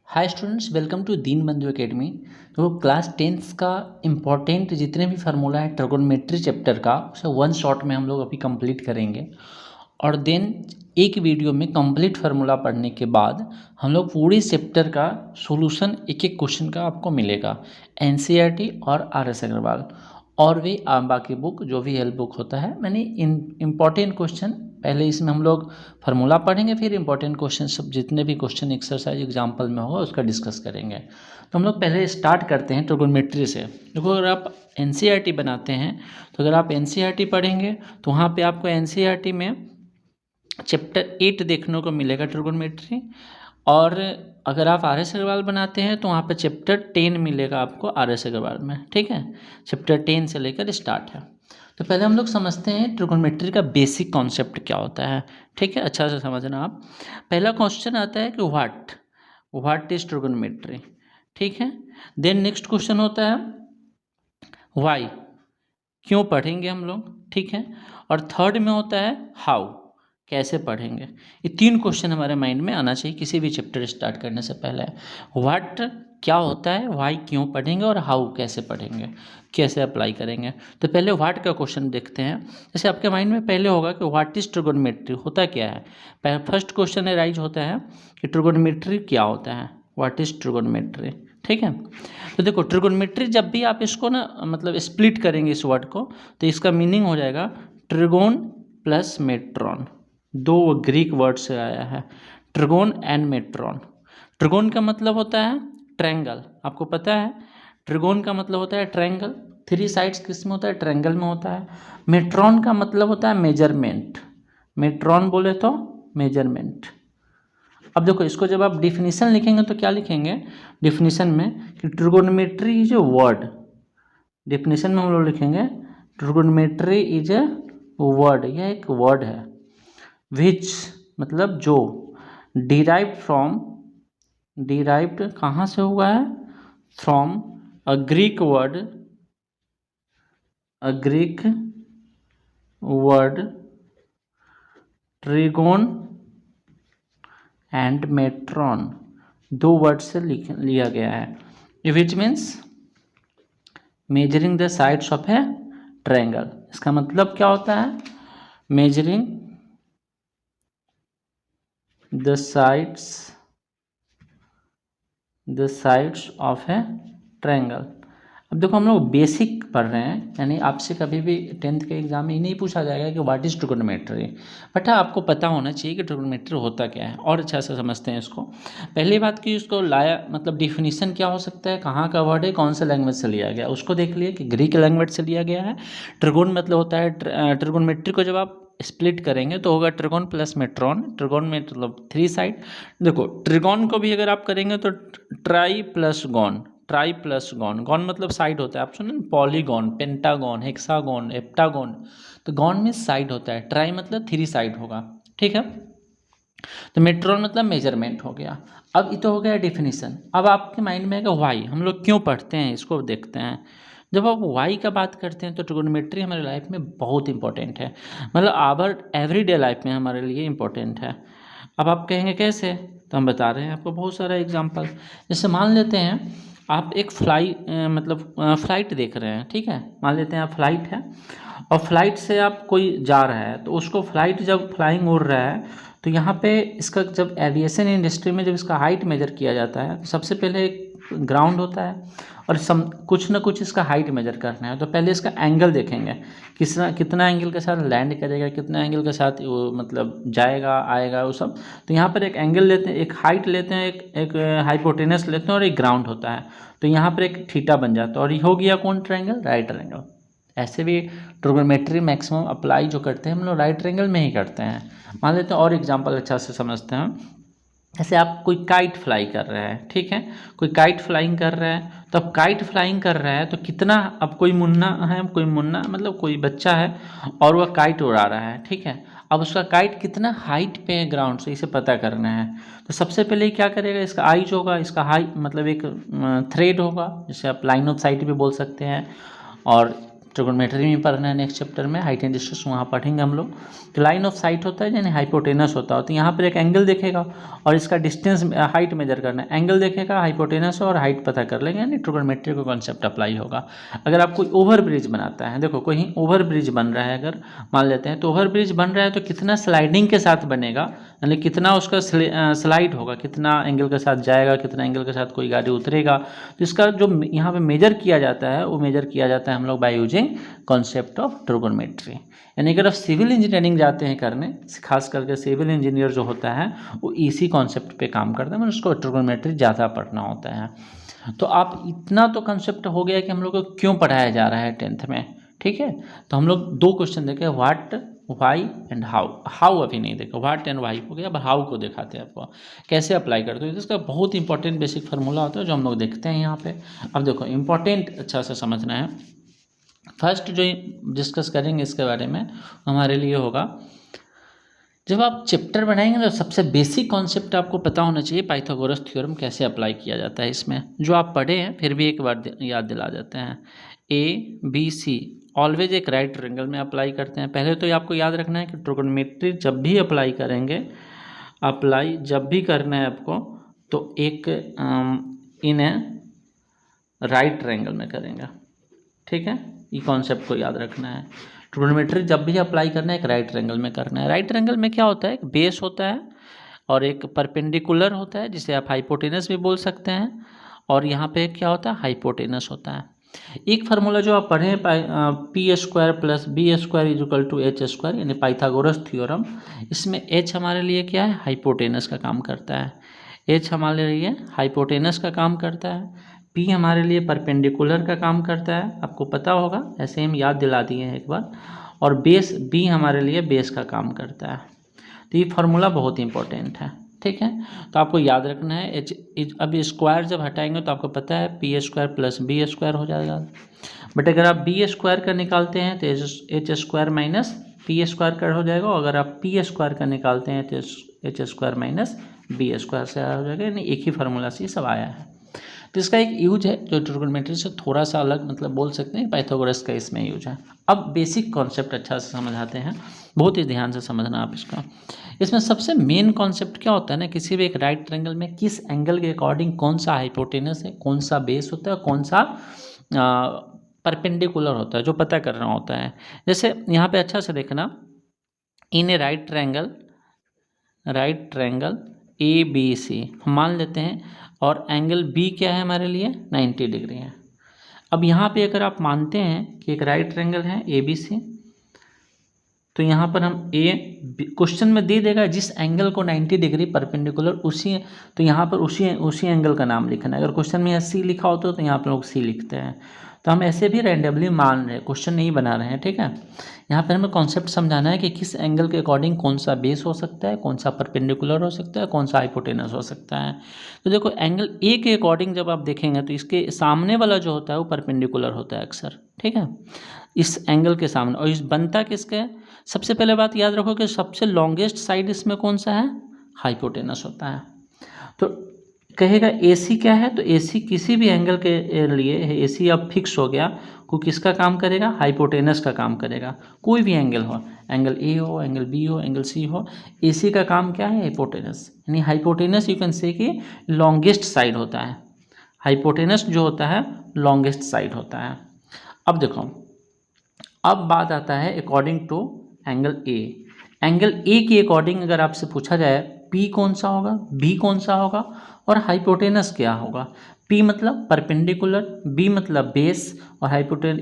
Hi students, welcome to दीन बंधु academy. तो class 10th का इम्पॉर्टेंट जितने भी फार्मूला है ट्रिगोनोमेट्री चैप्टर का उसे वन शॉट में हम लोग अभी कंप्लीट करेंगे। और देन एक वीडियो में कंप्लीट फार्मूला पढ़ने के बाद हम लोग पूरे चैप्टर का सॉल्यूशन एक एक क्वेश्चन का आपको मिलेगा, एनसीईआरटी और आरएस अग्रवाल और भी बाकी बुक जो भी हेल्प बुक होता है। मैंने इम्पॉर्टेंट क्वेश्चन पहले इसमें हम लोग फार्मूला पढ़ेंगे, फिर इंपॉर्टेंट क्वेश्चन सब जितने भी क्वेश्चन एक्सरसाइज एग्जाम्पल में होगा उसका डिस्कस करेंगे। तो हम लोग पहले स्टार्ट करते हैं ट्रिगोनोमेट्री से। देखो, अगर आप एनसीईआरटी बनाते हैं तो अगर आप एनसीईआरटी पढ़ेंगे तो वहाँ पे आपको एनसीईआरटी में चैप्टर 8 देखने को मिलेगा ट्रिगोनोमेट्री। और अगर आप आरएस अग्रवाल बनाते हैं तो वहाँ पे चैप्टर 10 मिलेगा आपको आरएस अग्रवाल में। ठीक है, चैप्टर 10 से लेकर स्टार्ट है। तो पहले हम लोग समझते हैं ट्रिगोनोमेट्री का बेसिक कॉन्सेप्ट क्या होता है। ठीक है, अच्छा से समझना आप। पहला क्वेश्चन आता है कि व्हाट इज ट्रिगोनोमेट्री। ठीक है, देन नेक्स्ट क्वेश्चन होता है व्हाई, क्यों पढ़ेंगे हम लोग। ठीक है, और थर्ड में होता है हाउ, कैसे पढ़ेंगे। ये तीन क्वेश्चन हमारे माइंड में आना चाहिए किसी भी चैप्टर स्टार्ट करने से पहले। व्हाट क्या होता है, व्हाई क्यों पढ़ेंगे, और हाउ कैसे पढ़ेंगे, कैसे अप्लाई करेंगे। तो पहले व्हाट का क्वेश्चन देखते हैं। जैसे आपके माइंड में पहले होगा कि व्हाट इज ट्रिगोनोमेट्री, होता क्या है। फर्स्ट क्वेश्चन राइज होता है कि ट्रिगोनोमेट्री क्या होता है, व्हाट इज ट्रिगोनोमेट्री। ठीक है, तो देखो ट्रिगोनोमेट्री जब भी आप इसको ना मतलब स्प्लिट करेंगे इस वर्ड को, तो इसका मीनिंग हो जाएगा ट्रिगोन प्लस मेट्रॉन। दो ग्रीक वर्ड से आया है, ट्रिगोन एंड मेट्रॉन। ट्रिगोन का मतलब होता है ट्रायंगल, आपको पता है। ट्रिगोन का मतलब होता है ट्रायंगल, थ्री साइड्स किस में होता है, ट्रायंगल में होता है। मेट्रॉन का मतलब होता है मेजरमेंट, मेट्रॉन बोले तो मेजरमेंट। अब देखो, इसको जब आप डिफिनीशन लिखेंगे तो क्या लिखेंगे डिफिनीशन में कि trigonometry is a word. Definition में हम लोग लिखेंगे ट्रिगोनोमेट्री इज ए वर्ड, यह एक वर्ड है। विच मतलब जो, डिराइव्ड कहाँ से हुआ है, from a Greek word trigon and metron, दो वर्ड से लिया गया है। Which means measuring the sides of a triangle. इसका मतलब क्या होता है, measuring the sides of a triangle. अब देखो, हम लोग बेसिक पढ़ रहे हैं, यानी आपसे कभी भी 10th के एग्जाम में ये नहीं पूछा जाएगा कि व्हाट इज ट्रिगोनोमेट्री, बट हाँ आपको पता होना चाहिए कि ट्रिगोनोमेट्री होता क्या है। और अच्छा से समझते हैं इसको। पहली बात कि इसको लाया मतलब डिफिनीशन क्या हो सकता है, कहाँ का वर्ड है, कौन से लैंग्वेज से लिया गया, उसको देख लिए कि ग्रीक लैंग्वेज से लिया गया है। ट्रिगोन मतलब होता है ट्रिगोनोमेट्री को जब आप स्प्लिट करेंगे तो होगा ट्रिगोन प्लस मेट्रॉन। ट्रिगोन में मतलब थ्री साइड। देखो, ट्रिगोन को भी अगर आप करेंगे तो try plus gone, try plus gone, gone मतलब साइड होता है। आप सुने पॉलीगॉन, पेंटागॉन, हेक्सागॉन, हेप्टागॉन, तो गॉन में साइड होता है। ट्राई मतलब थ्री साइड होगा। ठीक है, तो मेट्रॉन मतलब मेजरमेंट हो गया। अब ये तो हो गया डिफिनीशन। अब आपके माइंड में आएगा वाई, हम लोग क्यों पढ़ते हैं इसको देखते हैं। जब आप वाई का बात करते हैं तो ट्रिगोनोमेट्री हमारे लाइफ में बहुत इंपॉर्टेंट है, मतलब आवर एवरीडे लाइफ में हमारे लिए इंपॉर्टेंट है। अब आप कहेंगे कैसे, तो हम बता रहे हैं आपको बहुत सारा एग्जांपल। जैसे मान लेते हैं आप एक फ्लाइट देख रहे हैं। ठीक है, मान लेते हैं आप फ्लाइट है और फ्लाइट से आप कोई जा रहा है, तो उसको फ्लाइट जब फ्लाइंग उड़ रहा है तो यहाँ पे इसका जब एविएशन इंडस्ट्री में जब इसका हाइट मेजर किया जाता है तो सबसे पहले एक ग्राउंड होता है और कुछ ना कुछ इसका हाइट मेजर करना है। तो पहले इसका एंगल देखेंगे, कितना एंगल के साथ लैंड करेगा, कितना एंगल के साथ वो मतलब जाएगा आएगा वो सब। तो यहाँ पर एक एंगल लेते हैं, एक हाइट लेते हैं, एक हाइपोटेनस लेते हैं और एक ग्राउंड होता है। तो यहाँ पर एक थीटा बन जाता है और ये हो गया कौन ट्रायंगल, राइट ट्रायंगल। ऐसे भी ट्रिगोनोमेट्री मैक्सिमम अप्लाई जो करते हैं हम लोग राइट ट्रायंगल में ही करते हैं। मान लेते हैं और एग्जांपल अच्छा से समझते हैं। जैसे आप कोई काइट फ्लाई कर रहे हैं, ठीक है, कोई काइट फ्लाइंग कर रहा है, तो अब काइट फ्लाइंग कर रहा है तो कितना, अब कोई मुन्ना मतलब कोई बच्चा है और वह काइट उड़ा रहा है। ठीक है, अब उसका काइट कितना हाइट पे है ग्राउंड से, इसे पता करना है। तो सबसे पहले क्या करेगा, इसका आइज होगा, इसका हाइट मतलब एक थ्रेड होगा, जिसे आप लाइन ऑफ साइट भी बोल सकते हैं। और ट्रिगोनोमेट्री में पढ़ना है नेक्स्ट चैप्टर में, हाइट एंड डिस्टेंस वहाँ पढ़ेंगे हम लोग। तो लाइन ऑफ साइट होता है यानी हाइपोटेनस होता है, तो यहाँ पर एक एंगल देखेगा और इसका डिस्टेंस हाइट मेजर करना है, एंगल देखेगा, हाइपोटेनस और हाइट पता कर लेंगे, यानी ट्रिगोनोमेट्री का कॉन्सेप्ट अप्लाई होगा। अगर आप कोई ओवर ब्रिज बनाता है, देखो कोई ओवर ब्रिज बन रहा है, अगर मान लेते हैं तो ओवर ब्रिज बन रहा है तो कितना स्लाइडिंग के साथ बनेगा, यानी कितना उसका स्लाइड होगा, कितना एंगल के साथ जाएगा, कितना एंगल के साथ कोई गाड़ी उतरेगा, तो इसका जो यहाँ पे मेजर किया जाता है वो मेजर किया जाता है हम लोग by using concept of trigonometry. यानी अगर आप सिविल इंजीनियरिंग जाते हैं करने, खास करके सिविल इंजीनियर जो होता है वो इसी कॉन्सेप्ट पे काम करता है, मतलब उसको ट्रिगोनोमेट्री ज़्यादा पढ़ना होता है। तो आप इतना तो कॉन्सेप्ट हो गया कि हम लोग को क्यों पढ़ाया जा रहा है 10th में, ठीक है। तो हम लोग 2 क्वेश्चन देखे, what, why and how. How अभी नहीं देखो, व्हाट एंड वाई हो गया, अब हाउ को दिखाते हैं आपको कैसे अप्लाई करते हो। इसका बहुत इंपॉर्टेंट बेसिक फार्मूला होता है जो हम लोग देखते हैं यहाँ पे। अब देखो इंपॉर्टेंट अच्छा से समझना है। फर्स्ट जो डिस्कस करेंगे इसके बारे में हमारे लिए होगा, जब आप चैप्टर बनाएंगे तो सबसे बेसिक कॉन्सेप्ट आपको पता होना चाहिए पाइथागोरस थ्योरम कैसे अप्लाई किया जाता है। इसमें जो आप पढ़े हैं फिर भी एक बार याद दिला देते हैं। ABC ऑलवेज एक राइट ट्रायंगल में अप्लाई करते हैं। पहले तो ये आपको याद रखना है कि ट्रिगोनोमेट्री जब भी अप्लाई करेंगे, जब भी करना है आपको तो एक इन्हें राइट ट्रायंगल में करेंगे, ठीक है। ये कॉन्सेप्ट को याद रखना है। ट्रिगोनोमेट्री जब भी अप्लाई करना है एक राइट ट्रायंगल में करना है। राइट ट्रायंगल में क्या होता है, एक बेस होता है और एक परपेंडिकुलर होता है जिसे आप हाइपोटेनस भी बोल सकते हैं, और यहाँ पे क्या होता है, हाइपोटेनस होता है। एक फार्मूला जो आप पढ़े P² + B² = H², यानी पाइथागोरस थ्योरम। इसमें H हमारे लिए क्या है, हाइपोटेनस का काम करता है। H हमारे लिए हाइपोटेनस का काम करता है, P हमारे लिए परपेंडिकुलर का काम करता है, आपको पता होगा, ऐसे हम याद दिला दिए हैं एक बार। और बेस B हमारे लिए बेस का काम करता है। तो ये फार्मूला बहुत इंपॉर्टेंट है, ठीक है। तो आपको याद रखना है अब स्क्वायर जब हटाएंगे तो आपको पता है P² + B² हो जाएगा। बट अगर आप B² का निकालते हैं तो H² - P² का हो जाएगा, और अगर आप P² का निकालते हैं तो H² - B² से हो जाएगा, यानी एक ही फार्मूला से सब आया है। तो इसका एक यूज है जो ट्रिगोनोमेट्री से थोड़ा सा अलग, मतलब बोल सकते हैं पाइथागोरस का इसमें यूज है। अब बेसिक कॉन्सेप्ट अच्छा से समझाते हैं, बहुत ही ध्यान से समझना आप इसका। इसमें सबसे मेन कॉन्सेप्ट क्या होता है ना, किसी भी एक राइट ट्रायंगल में किस एंगल के अकॉर्डिंग कौन सा हाइपोटेनस है, कौन सा बेस होता है, कौन सा परपेंडिकुलर होता है, जो पता करना होता है। जैसे यहाँ पे अच्छा से देखना, इन ए राइट ट्रायंगल ABC हम मान लेते हैं, और एंगल B क्या है हमारे लिए, 90 डिग्री है। अब यहाँ पे अगर आप मानते हैं कि एक राइट ट्रायंगल है ABC, तो यहाँ पर हम क्वेश्चन में दे देगा जिस एंगल को 90 डिग्री परपेंडिकुलर, उसी, तो यहाँ पर उसी एंगल का नाम लिखना है। अगर क्वेश्चन में C लिखा होता तो यहाँ पर लोग C लिखते हैं। तो हम ऐसे भी रैंडमली मान रहे हैं, क्वेश्चन नहीं बना रहे हैं, ठीक है। यहाँ पर हमें कॉन्सेप्ट समझाना है कि किस एंगल के अकॉर्डिंग कौन सा बेस हो सकता है, कौन सा परपेंडिकुलर हो सकता है, कौन सा हाइपोटेनस हो सकता है। तो देखो एंगल A के अकॉर्डिंग जब आप देखेंगे तो इसके सामने वाला जो होता है वो परपेंडिकुलर होता है अक्सर, ठीक है, इस एंगल के सामने। और इस बनता किसका है, सबसे पहले बात याद रखो कि सबसे लॉन्गेस्ट साइड इसमें कौन सा है, हाइपोटेनस होता है। तो कहेगा AC क्या है, तो AC किसी भी एंगल के लिए AC अब फिक्स हो गया, को किसका काम करेगा, हाइपोटेनस का काम करेगा। कोई भी एंगल हो, एंगल A हो, एंगल B हो, एंगल C हो, AC का काम क्या है, हाइपोटेनस। यानी हाइपोटेनस यू कैन से कि लॉन्गेस्ट साइड होता है, हाइपोटेनस जो होता है लॉन्गेस्ट साइड होता है। अब देखो, अब बात आता है according to angle A। Angle A के अकॉर्डिंग अगर आपसे पूछा जाए P कौन सा होगा, B कौन सा होगा, और हाइपोटेनस क्या होगा। P मतलब परपेंडिकुलर, B मतलब बेस, और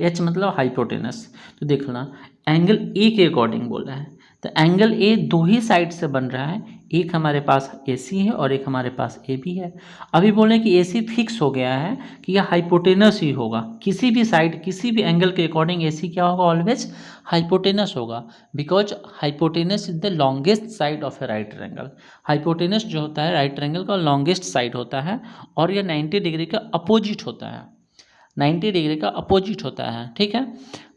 H मतलब हाइपोटेनस। तो देखना एंगल A के अकॉर्डिंग बोल रहा है, तो एंगल A 2 ही साइड से बन रहा है, एक हमारे पास AC है और एक हमारे पास AB है। अभी बोले कि AC फिक्स हो गया है कि यह हाइपोटेनस ही होगा, किसी भी साइड किसी भी एंगल के अकॉर्डिंग AC क्या होगा, ऑलवेज हाइपोटेनस होगा, because hypotenuse is the longest side of A right triangle. Hypotenuse जो होता है राइट ट्रायंगल का लॉन्गेस्ट साइड होता है, और यह 90 डिग्री का अपोजिट होता है, 90 डिग्री का अपोजिट होता है, ठीक है।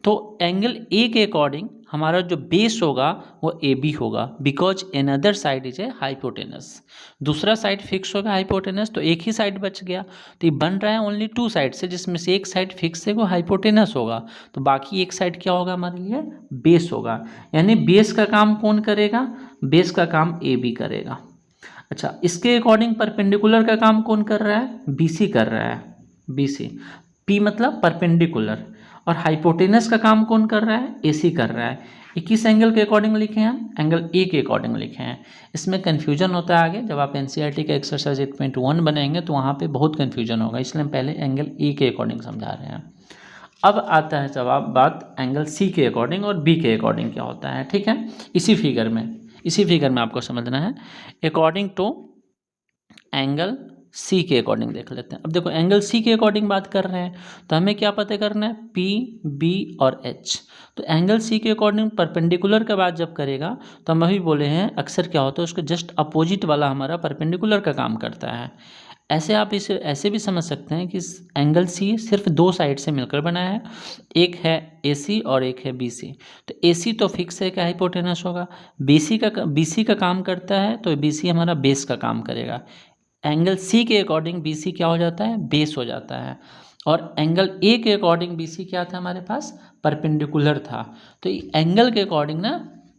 तो एंगल A के अकॉर्डिंग हमारा जो बेस होगा वो ए बी होगा, because another side is a hypotenuse. दूसरा साइड फिक्स होगा हाइपोटेनस, तो एक ही साइड बच गया। तो ये बन रहा है ओनली 2 साइड से, जिसमें से एक साइड फिक्स है वो हाइपोटेनस होगा, तो बाकी एक साइड क्या होगा हमारे लिए, बेस होगा। यानी बेस का काम कौन करेगा, बेस का काम ए बी करेगा। अच्छा, इसके अकॉर्डिंग परपेंडिकुलर का काम कौन कर रहा है, बी सी कर रहा है, बी सी, पी मतलब परपेंडिकुलर। और हाइपोटेनस का काम कौन कर रहा है, ए सी कर रहा है। ये किस एंगल के अकॉर्डिंग लिखे हैं, एंगल ए के अकॉर्डिंग लिखे हैं। इसमें कन्फ्यूजन होता है आगे, जब आप एनसीईआरटी का एक्सरसाइज 8.1 बनाएंगे तो वहाँ पे बहुत कन्फ्यूजन होगा, इसलिए हम पहले एंगल ए के अकॉर्डिंग समझा रहे हैं। अब आता है जवाब बात एंगल सी के अकॉर्डिंग और बी के अकॉर्डिंग क्या होता है, ठीक है। इसी फिगर में आपको समझना है। अकॉर्डिंग टू एंगल सी के अकॉर्डिंग देख लेते हैं। अब देखो एंगल सी के अकॉर्डिंग बात कर रहे हैं तो हमें क्या पता करना है, पी बी और एच। तो एंगल सी के अकॉर्डिंग परपेंडिकुलर का बात जब करेगा तो हम अभी बोले हैं अक्सर क्या होता है, उसके जस्ट अपोजिट वाला हमारा परपेंडिकुलर का काम करता है। ऐसे आप इसे ऐसे भी समझ सकते हैं कि एंगल सी सिर्फ 2 साइड से मिलकर बना है, एक है ए सी और एक है बी सी। तो ए सी तो फिक्स है कि हाइपोटेनस होगा, बी सी का काम करता है, तो बी सी हमारा बेस का काम करेगा। एंगल सी के अकॉर्डिंग बी सी क्या हो जाता है, बेस हो जाता है। और एंगल ए के अकॉर्डिंग बी सी क्या था हमारे पास, परपेंडिकुलर था। तो एंगल के अकॉर्डिंग ना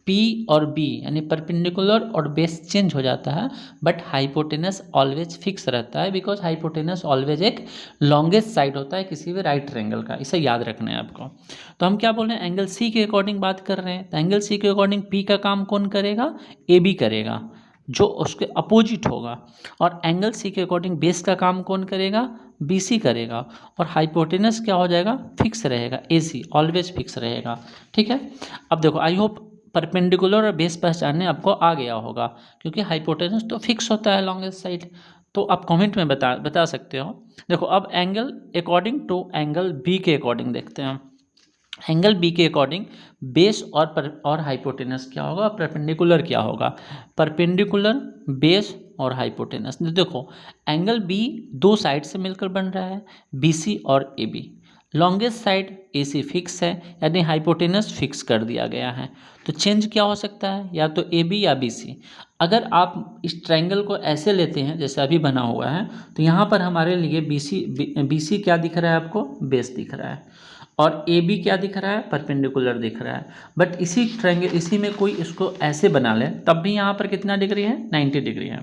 पी और बी यानी परपेंडिकुलर और बेस चेंज हो जाता है, बट हाइपोटेनस ऑलवेज फिक्स रहता है, बिकॉज हाइपोटेनस ऑलवेज एक लॉन्गेस्ट साइड होता है किसी भी राइट ट्रायंगल का, इसे याद रखना है आपको। तो हम क्या बोल रहे हैं, एंगल सी के अकॉर्डिंग बात कर रहे हैं, तो एंगल सी के अकॉर्डिंग पी का काम कौन करेगा, ए बी करेगा, जो उसके अपोजिट होगा। और एंगल सी के अकॉर्डिंग बेस का काम कौन करेगा, बी सी करेगा। और हाइपोटेनस क्या हो जाएगा, फिक्स रहेगा, ए सी ऑलवेज फिक्स रहेगा, ठीक है। अब देखो आई होप परपेंडिकुलर और बेस पहचानने आपको आ गया होगा, क्योंकि हाइपोटेनस तो फिक्स होता है लॉन्गेस्ट साइड। तो आप कमेंट में बता सकते हो। देखो अब angle according to angle B के अकॉर्डिंग देखते हैं। एंगल बी के अकॉर्डिंग बेस और हाइपोटेनस क्या होगा, परपेंडिकुलर क्या होगा, परपेंडिकुलर बेस और हाइपोटेनस। देखो एंगल बी 2 साइड से मिलकर बन रहा है, बी सी और A B. Longest side A C fix है, यानी हाइपोटेनस फिक्स कर दिया गया है। तो चेंज क्या हो सकता है, या तो ए बी या बी सी। अगर आप इस ट्रायंगल को ऐसे लेते हैं जैसे अभी बना हुआ है, तो यहाँ पर हमारे लिए बी सी क्या दिख रहा है आपको, बेस दिख रहा है, और ए बी क्या दिख रहा है, परपेंडिकुलर दिख रहा है। बट इसी ट्रायंगल इसी में कोई इसको ऐसे बना ले तब भी यहाँ पर कितना डिग्री है, 90 डिग्री है।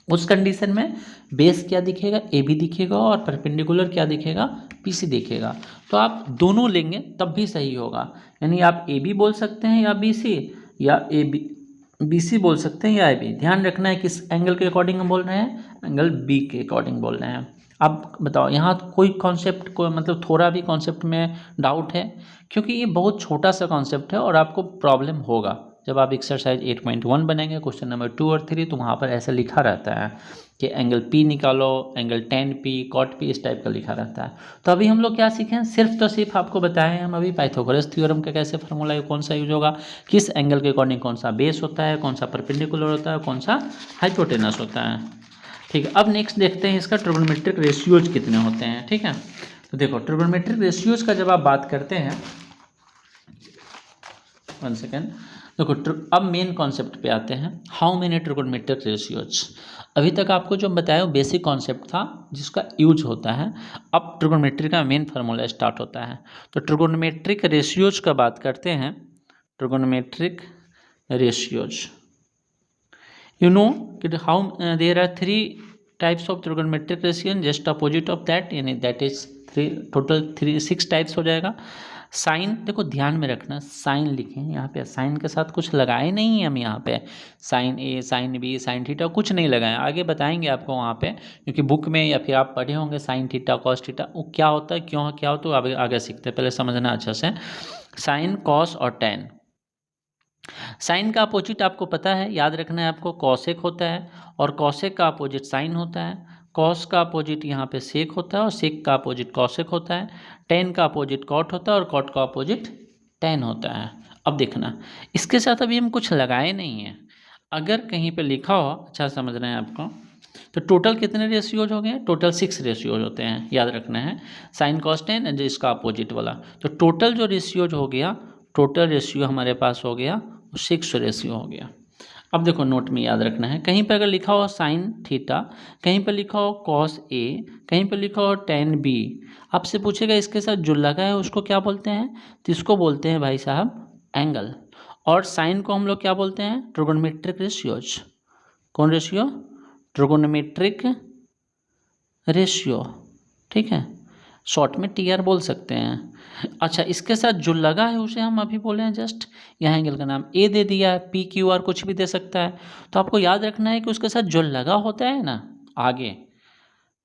उस कंडीशन में बेस क्या दिखेगा, ए बी दिखेगा, और परपेंडिकुलर क्या दिखेगा, पी सी दिखेगा। तो आप दोनों लेंगे तब भी सही होगा, यानी आप ए बी बोल सकते हैं या बी सी, या ए बी सी बोल सकते हैं या ए बी। ध्यान रखना है किस एंगल के अकॉर्डिंग हम बोल रहे हैं, एंगल बी के अकॉर्डिंग बोल रहे हैं। अब बताओ यहाँ कोई कॉन्सेप्ट को मतलब थोड़ा भी कॉन्सेप्ट में डाउट है, क्योंकि ये बहुत छोटा सा कॉन्सेप्ट है और आपको प्रॉब्लम होगा जब आप एक्सरसाइज 8.1 बनेंगे क्वेश्चन नंबर 2 और 3, तो वहाँ पर ऐसा लिखा रहता है कि एंगल पी निकालो, angle tan P cot P, इस टाइप का लिखा रहता है। तो अभी हम लोग क्या सीखें, सिर्फ आपको बताएं हम अभी पाइथागोरस थ्योरम का कैसे फार्मूला है, कौन सा यूज होगा, किस एंगल के अकॉर्डिंग कौन सा बेस होता है, कौन सा परपेंडिकुलर होता है, कौन सा हाइपोटेनस होता है, ठीक है। अब नेक्स्ट देखते हैं इसका ट्रिग्नोमेट्रिक रेशियोज कितने होते हैं, ठीक है। तो देखो ट्रिग्नोमेट्रिक रेशियोज का जब आप बात करते हैं, 1 सेकेंड, देखो अब मेन कॉन्सेप्ट पे आते हैं, हाउ मेनी ट्रिग्नोमेट्रिक रेशियोज। अभी तक आपको जो बताया बेसिक कॉन्सेप्ट था जिसका यूज होता है, अब ट्रिग्नोमेट्री का मेन फार्मूला स्टार्ट होता है। तो ट्रिग्नोमेट्रिक रेशियोज का बात करते हैं, trigonometric ratios, you know how there are 3 types of trigonometric ratio, just opposite of that, यानी that is 6 टाइप्स हो जाएगा। साइन देखो ध्यान में रखना, साइन लिखें यहाँ पे, साइन के साथ कुछ लगाए नहीं है हम यहाँ पे, साइन ए साइन बी साइन थीटा कुछ नहीं लगाए, आगे बताएंगे आपको वहाँ पे, क्योंकि बुक में या फिर आप पढ़े होंगे साइन थीटा कॉस थीटा, वो क्या होता है क्यों क्या होता है, आगे सीखते हैं, पहले समझना अच्छा से। साइन कॉस और टेन, साइन का अपोजिट आपको पता है, याद रखना है आपको, कॉसेक होता है, और कॉसेक का अपोजिट साइन होता है, कॉस का अपोजिट यहाँ पे सेक होता है, और सेक का अपोजिट कॉसेक होता है, टेन का अपोजिट कॉट होता है, और कॉट का अपोजिट टेन होता है। अब देखना इसके साथ अभी हम कुछ लगाए नहीं हैं, अगर कहीं पे लिखा हो, अच्छा समझ रहे हैं आपको, तो टोटल कितने रेशियोज हो गए, टोटल 6 रेशियोज होते हैं, याद रखना है, साइन कॉस टेन एंड इसका अपोजिट वाला। तो टोटल जो रेशियोज हो गया टोटल रेशियो हमारे पास हो गया 6 रेशियो हो गया। अब देखो नोट में याद रखना है, कहीं पर अगर लिखा हो साइन थीटा, कहीं पर लिखा हो कॉस ए, कहीं पर लिखा हो टेन बी, आपसे पूछेगा इसके साथ जो लगा है उसको क्या बोलते हैं, तो इसको बोलते हैं भाई साहब एंगल। और साइन को हम लोग क्या बोलते हैं, ट्रिगोनोमेट्रिक रेशियोज। कौन रेशियो, ट्रिगोनोमेट्रिक रेशियो, ठीक है, शॉर्ट में टीआर बोल सकते हैं। अच्छा, इसके साथ जो लगा है उसे हम अभी बोले हैं जस्ट, यहाँ एंगल का नाम ए दे दिया है, पी क्यू आर कुछ भी दे सकता है। तो आपको याद रखना है कि उसके साथ जो लगा होता है ना आगे,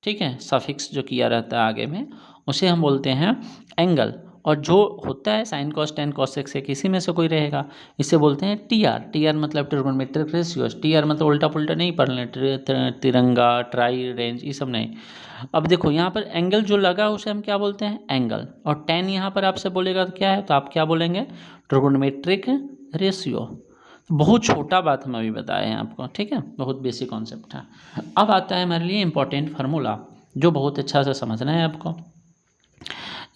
ठीक है, सफिक्स जो किया रहता है आगे में, उसे हम बोलते हैं एंगल। और जो होता है sine cos tan cos sec से किसी में से कोई रहेगा, इसे बोलते हैं टीआर। टीआर मतलब ट्रिगोनोमेट्रिक रेशियोज। टीआर मतलब उल्टा पुल्टा नहीं पढ़ लें, तिरंगा, ट्राई, रेंज, ये सब नहीं। अब देखो यहाँ पर एंगल जो लगा उसे हम क्या बोलते हैं, एंगल। और टेन यहाँ पर आपसे बोलेगा तो क्या है, तो आप क्या बोलेंगे, ट्रिगोनोमेट्रिक रेशियो। बहुत छोटा बात हम अभी बताए हैं आपको, ठीक है, बहुत बेसिक कॉन्सेप्ट है। अब आता है हमारे लिए इंपॉर्टेंट फार्मूला, जो बहुत अच्छा से समझना है आपको।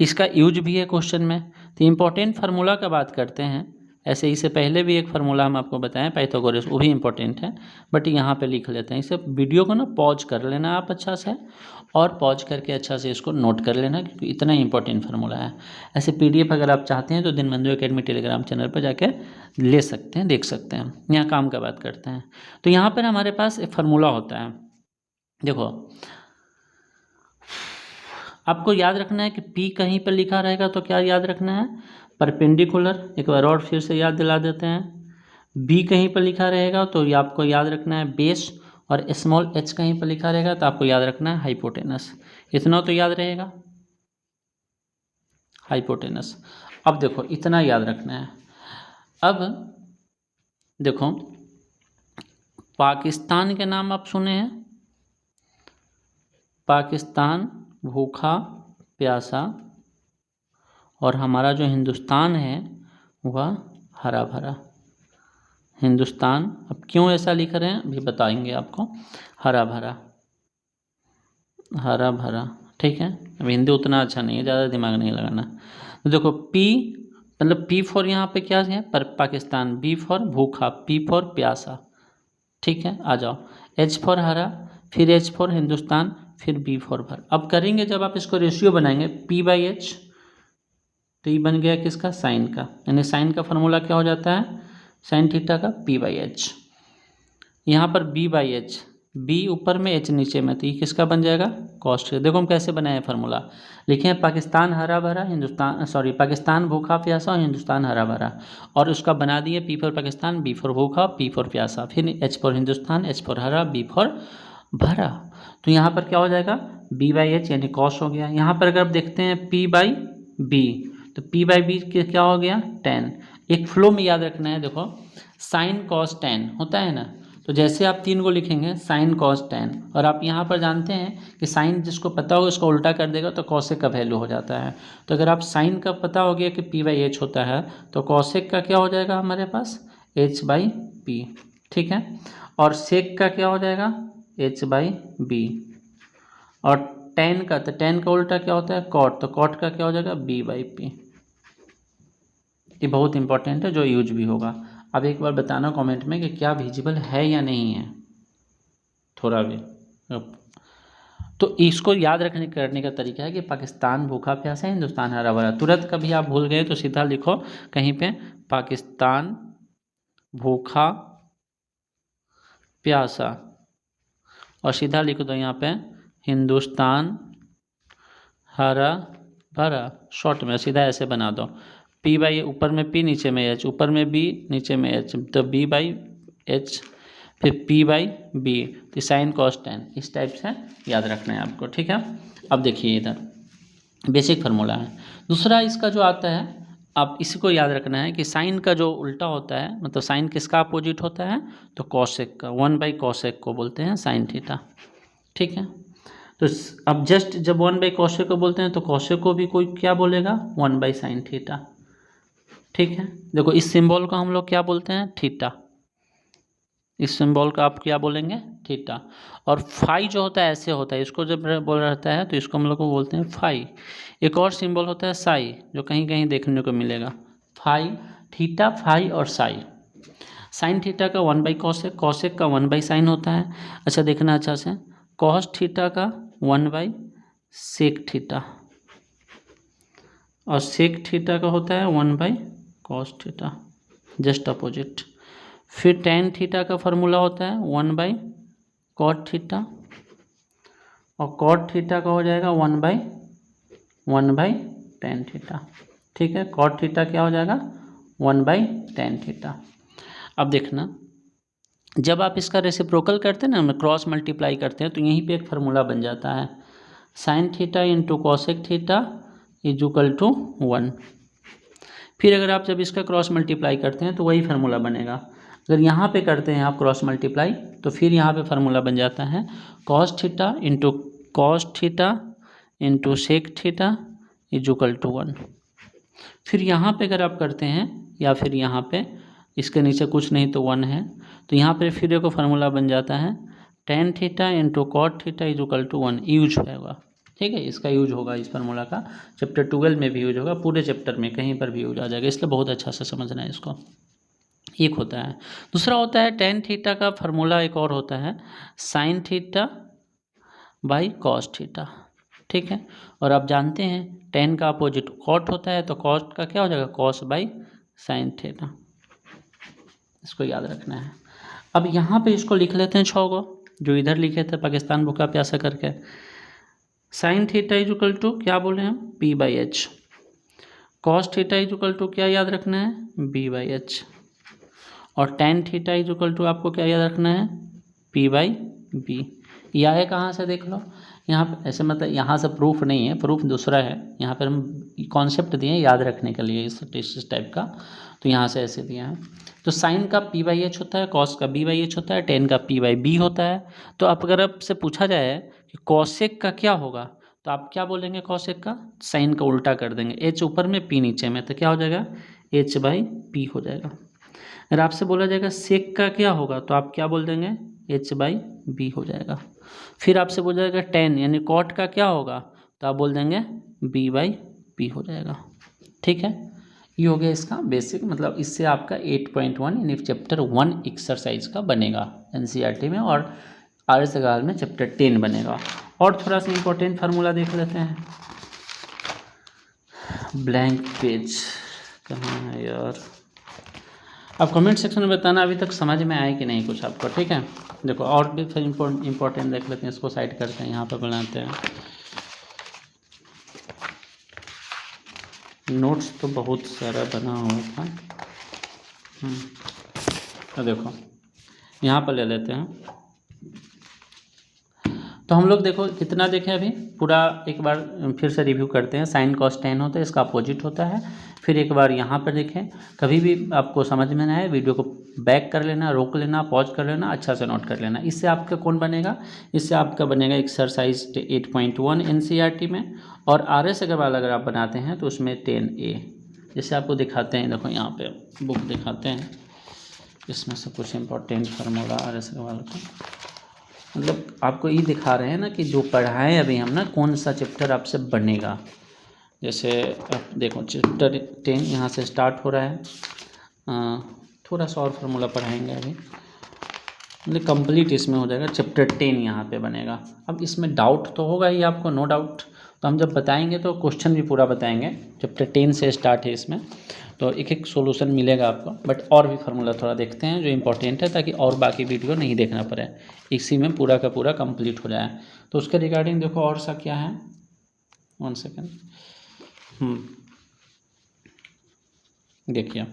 इसका यूज भी है क्वेश्चन में। तो इम्पॉर्टेंट फार्मूला का बात करते हैं। ऐसे इससे पहले भी एक फार्मूला हम आपको बताएं पाइथागोरस, वो भी इंपॉर्टेंट है, बट यहाँ पे लिख लेते हैं। इसे वीडियो को ना पॉज कर लेना आप अच्छा से, और पॉज करके अच्छा से इसको नोट कर लेना, क्योंकि इतना इंपॉर्टेंट फार्मूला है। ऐसे पीडीएफ अगर आप चाहते हैं तो दिनबंधु एकेडमी टेलीग्राम चैनल पर जाके ले सकते हैं, देख सकते हैं। यहाँ काम का बात करते हैं। तो यहाँ पर हमारे पास एक फार्मूला होता है, देखो आपको याद रखना है कि P कहीं पर लिखा रहेगा तो क्या याद रखना है, परपेंडिकुलर। एक बार और फिर से याद दिला देते हैं। B कहीं पर लिखा रहेगा तो ये आपको याद रखना है बेस, और स्मॉल h कहीं पर लिखा रहेगा तो आपको याद रखना है हाइपोटेनस। इतना तो याद रहेगा, हाइपोटेनस। अब देखो इतना याद रखना है। अब देखो पाकिस्तान के नाम आप सुने हैं, पाकिस्तान भूखा प्यासा, और हमारा जो हिंदुस्तान है वह हरा भरा। हिंदुस्तान, अब क्यों ऐसा लिख रहे हैं अभी बताएंगे आपको। हरा भरा, हरा भरा, ठीक है। अब हिंदी उतना अच्छा नहीं है, ज़्यादा दिमाग नहीं लगाना। तो देखो पी मतलब पी फॉर यहाँ पे क्या है, पर पाकिस्तान, बी फॉर भूखा, पी फॉर प्यासा, ठीक है। आ जाओ, एच फॉर हरा, फिर एच फॉर हिंदुस्तान, फिर बी फॉर भर। अब करेंगे जब आप इसको रेशियो बनाएंगे पी बाई एच, तो ये बन गया किसका, साइन का। यानी साइन का फॉर्मूला क्या हो जाता है, साइन थीटा का पी बाई एच। यहाँ पर बी बाई एच, बी ऊपर में एच नीचे में, तो ये किसका बन जाएगा, कॉस्ट। देखो हम कैसे बनाए फार्मूला, लिखे हैं पाकिस्तान हरा भरा, हिंदुस्तान सॉरी पाकिस्तान भूखा प्यासा और हिंदुस्तान हरा भरा, और उसका बना दिए P for Pakistan, B for भूखा, पी फॉर प्यासा, फिर H for Hindustan, H for हरा, बी फॉर भरा। तो यहाँ पर क्या हो जाएगा, बी बाई एच यानी कॉस्ट हो गया। यहाँ पर अगर आप देखते हैं पी बाई बी, तो पी बाई बी क्या हो गया, टेन। एक फ्लो में याद रखना है, देखो साइन कॉस टेन होता है ना, तो जैसे आप तीन को लिखेंगे साइन कॉस टेन, और आप यहाँ पर जानते हैं कि साइन जिसको पता होगा उसको उल्टा कर देगा तो कॉसेक का वैल्यू हो जाता है। तो अगर आप साइन का पता हो गया कि पी बाई एच होता है, तो कॉसेक का क्या हो जाएगा हमारे पास, एच बाई पी, ठीक है। और सेक का क्या हो जाएगा, एच बाई बी। और टेन का, तो टेन का उल्टा क्या होता है, कॉट, तो कॉट का क्या हो जाएगा, बी बाई पी। ये बहुत इंपॉर्टेंट है, जो यूज भी होगा। अब एक बार बताना कमेंट में कि क्या विजिबल है या नहीं है, थोड़ा भी। तो इसको याद रखने करने का तरीका है कि पाकिस्तान भूखा प्यासा, हिंदुस्तान हरा भरा। तुरंत कभी आप भूल गए तो सीधा लिखो कहीं पे पाकिस्तान भूखा प्यासा, और सीधा लिख दो यहाँ पे हिंदुस्तान हरा भरा, शॉर्ट में सीधा ऐसे बना दो। पी बाई ऊपर में पी, नीचे में एच, ऊपर में बी, नीचे में एच, तो बी बाई एच, फिर पी बाई बी, तो साइन कॉस टेन। इस टाइप से याद रखना है आपको, ठीक है। अब देखिए इधर बेसिक फार्मूला है। दूसरा इसका जो आता है, आप इसी को याद रखना है कि साइन का जो उल्टा होता है, मतलब साइन किसका अपोजिट होता है, तो कॉसेक का, 1/cosec को बोलते हैं साइन थीटा, ठीक है। तो अब जस्ट जब 1/cosec को बोलते हैं तो cosec को भी कोई क्या बोलेगा, 1/sin थीटा, ठीक है। देखो इस सिंबल को हम लोग क्या बोलते हैं, थीटा। इस सिंबल का आप क्या बोलेंगे, थीटा। और फाई जो होता है ऐसे होता है, इसको जब बोल रहता है तो इसको हम लोग को बोलते हैं फाई। एक और सिंबल होता है साई, जो कहीं कहीं देखने को मिलेगा, फाई, थीटा, फाई और साई। साइन थीटा का 1 बाई कॉसेक, कॉसेक का 1 बाई साइन होता है। अच्छा देखना अच्छा से, कॉस थीटा का 1 बाई सेक थीटा, और सेक थीटा का होता है 1 by cos theta, just opposite. फिर टेन थीटा का फार्मूला होता है 1 बाई कॉट थीटा, और कॉट थीटा का हो जाएगा 1 बाई टेन थीटा। ठीक है, कॉट थीटा क्या हो जाएगा 1 बाई टेन थीटा। अब देखना, जब आप इसका रेसिप्रोकल करते हैं ना, क्रॉस मल्टीप्लाई करते हैं, तो यहीं पे एक फार्मूला बन जाता है, sine theta into cosec theta is equal to 1। फिर अगर आप जब इसका क्रॉस मल्टीप्लाई करते हैं तो वही फार्मूला बनेगा। अगर यहाँ पे करते हैं आप क्रॉस मल्टीप्लाई, तो फिर यहाँ पे फार्मूला बन जाता है cos theta into cos theta into sec theta is equal to 1। फिर यहाँ पे अगर आप करते हैं, या फिर यहाँ पे इसके नीचे कुछ नहीं तो 1 है, तो यहाँ पे फिर एक फार्मूला बन जाता है tan theta into cot theta is equal to 1। Use होगा, ठीक है, इसका यूज होगा, इस फार्मूला का चैप्टर 12 में भी यूज होगा, पूरे चैप्टर में कहीं पर भी यूज आ जाएगा, इसलिए बहुत अच्छा से समझना है इसको। एक होता है, दूसरा होता है टेन थीटा का फार्मूला एक और होता है sine theta by cos theta. ठीक है, और आप जानते हैं टेन का अपोजिट कॉट होता है, तो कॉट का क्या हो जाएगा कॉस बाई साइन थीटा, इसको याद रखना है। अब यहाँ पे इसको लिख लेते हैं 6 को, जो इधर लिखे थे पाकिस्तान भूखा प्यासा करके। Sine theta is equal to क्या बोले हम P by H, cos theta is equal to क्या याद रखना है बी बाई एच, और tan theta is equal to आपको क्या याद रखना है पी बाई बी। यह है कहाँ से देख लो, यहाँ पे ऐसे मतलब यहाँ से प्रूफ नहीं है, प्रूफ दूसरा है, यहाँ पर हम कॉन्सेप्ट दिए याद रखने के लिए इस टाइप का, तो यहाँ से ऐसे दिया है। तो साइन का पी बाई एच होता है, कॉस का बी बाई एच होता है, टेन का पी बाई बी होता है। तो अब अगर आपसे पूछा जाए कि कॉसेक का क्या होगा, तो आप क्या बोलेंगे कॉसेक का, साइन का उल्टा कर देंगे, एच ऊपर में पी नीचे में, तो क्या हो जाएगा एच बाई पी हो जाएगा। अगर आपसे बोला जाएगा सेक का क्या होगा, तो आप क्या बोल देंगे एच बाई बी हो जाएगा। फिर आपसे बोला जाएगा टेन यानी कॉट का क्या होगा, तो आप बोल देंगे बी बाई पी हो जाएगा। ठीक है, ये हो गया इसका बेसिक, मतलब इससे आपका 8.1 यानी चैप्टर 1 एक्सरसाइज का बनेगा एनसीईआरटी में, और आर्य सवाल में चैप्टर 10 बनेगा। और थोड़ा सा इंपॉर्टेंट फार्मूला देख लेते हैं। ब्लैंक पेज कहाँ है यार, आप कमेंट सेक्शन में बताना अभी तक समझ में आए कि नहीं कुछ आपको। ठीक है, देखो और भी फिर इम्पोर्टेंट देख लेते हैं, इसको साइड करते हैं, यहाँ पर बनाते हैं। नोट्स तो बहुत सारा बना हुआ था, तो देखो यहाँ पर ले लेते हैं। तो हम लोग देखो कितना देखें अभी, पूरा एक बार फिर से रिव्यू करते हैं। साइन कॉस टेन होता है, इसका अपोजिट होता है। फिर एक बार यहाँ पर देखें, कभी भी आपको समझ में ना आए वीडियो को बैक कर लेना, रोक लेना, पॉज कर लेना, अच्छा से नोट कर लेना। इससे आपका कौन बनेगा, इससे आपका बनेगा एक्सरसाइज 8.1 एनसीईआरटी में, और RS अग्रवाल अगर आप बनाते हैं तो उसमें 10A। जैसे आपको दिखाते हैं, देखो यहाँ पे बुक दिखाते हैं, इसमें से कुछ इंपॉर्टेंट फार्मूला RS अग्रवाल का, मतलब आपको ये दिखा रहे हैं ना कि जो पढ़ाएं अभी हम ना, कौन सा चैप्टर आपसे बनेगा। जैसे आप देखो चैप्टर 10 यहाँ से स्टार्ट हो रहा है, थोड़ा सा और फार्मूला पढ़ाएंगे अभी, मतलब कंप्लीट इसमें हो जाएगा। चैप्टर 10 यहाँ पे बनेगा। अब इसमें डाउट तो होगा ही आपको, नो डाउट, तो हम जब बताएंगे तो क्वेश्चन भी पूरा बताएंगे। चैप्टर 10 से स्टार्ट है इसमें, तो एक एक सॉल्यूशन मिलेगा आपको, बट और भी फार्मूला थोड़ा देखते हैं जो इंपॉर्टेंट है, ताकि और बाकी वीडियो नहीं देखना पड़े, इसी में पूरा का पूरा कंप्लीट हो जाए। तो उसके रिगार्डिंग देखो और सा क्या है, 1 सेकेंड, देखिए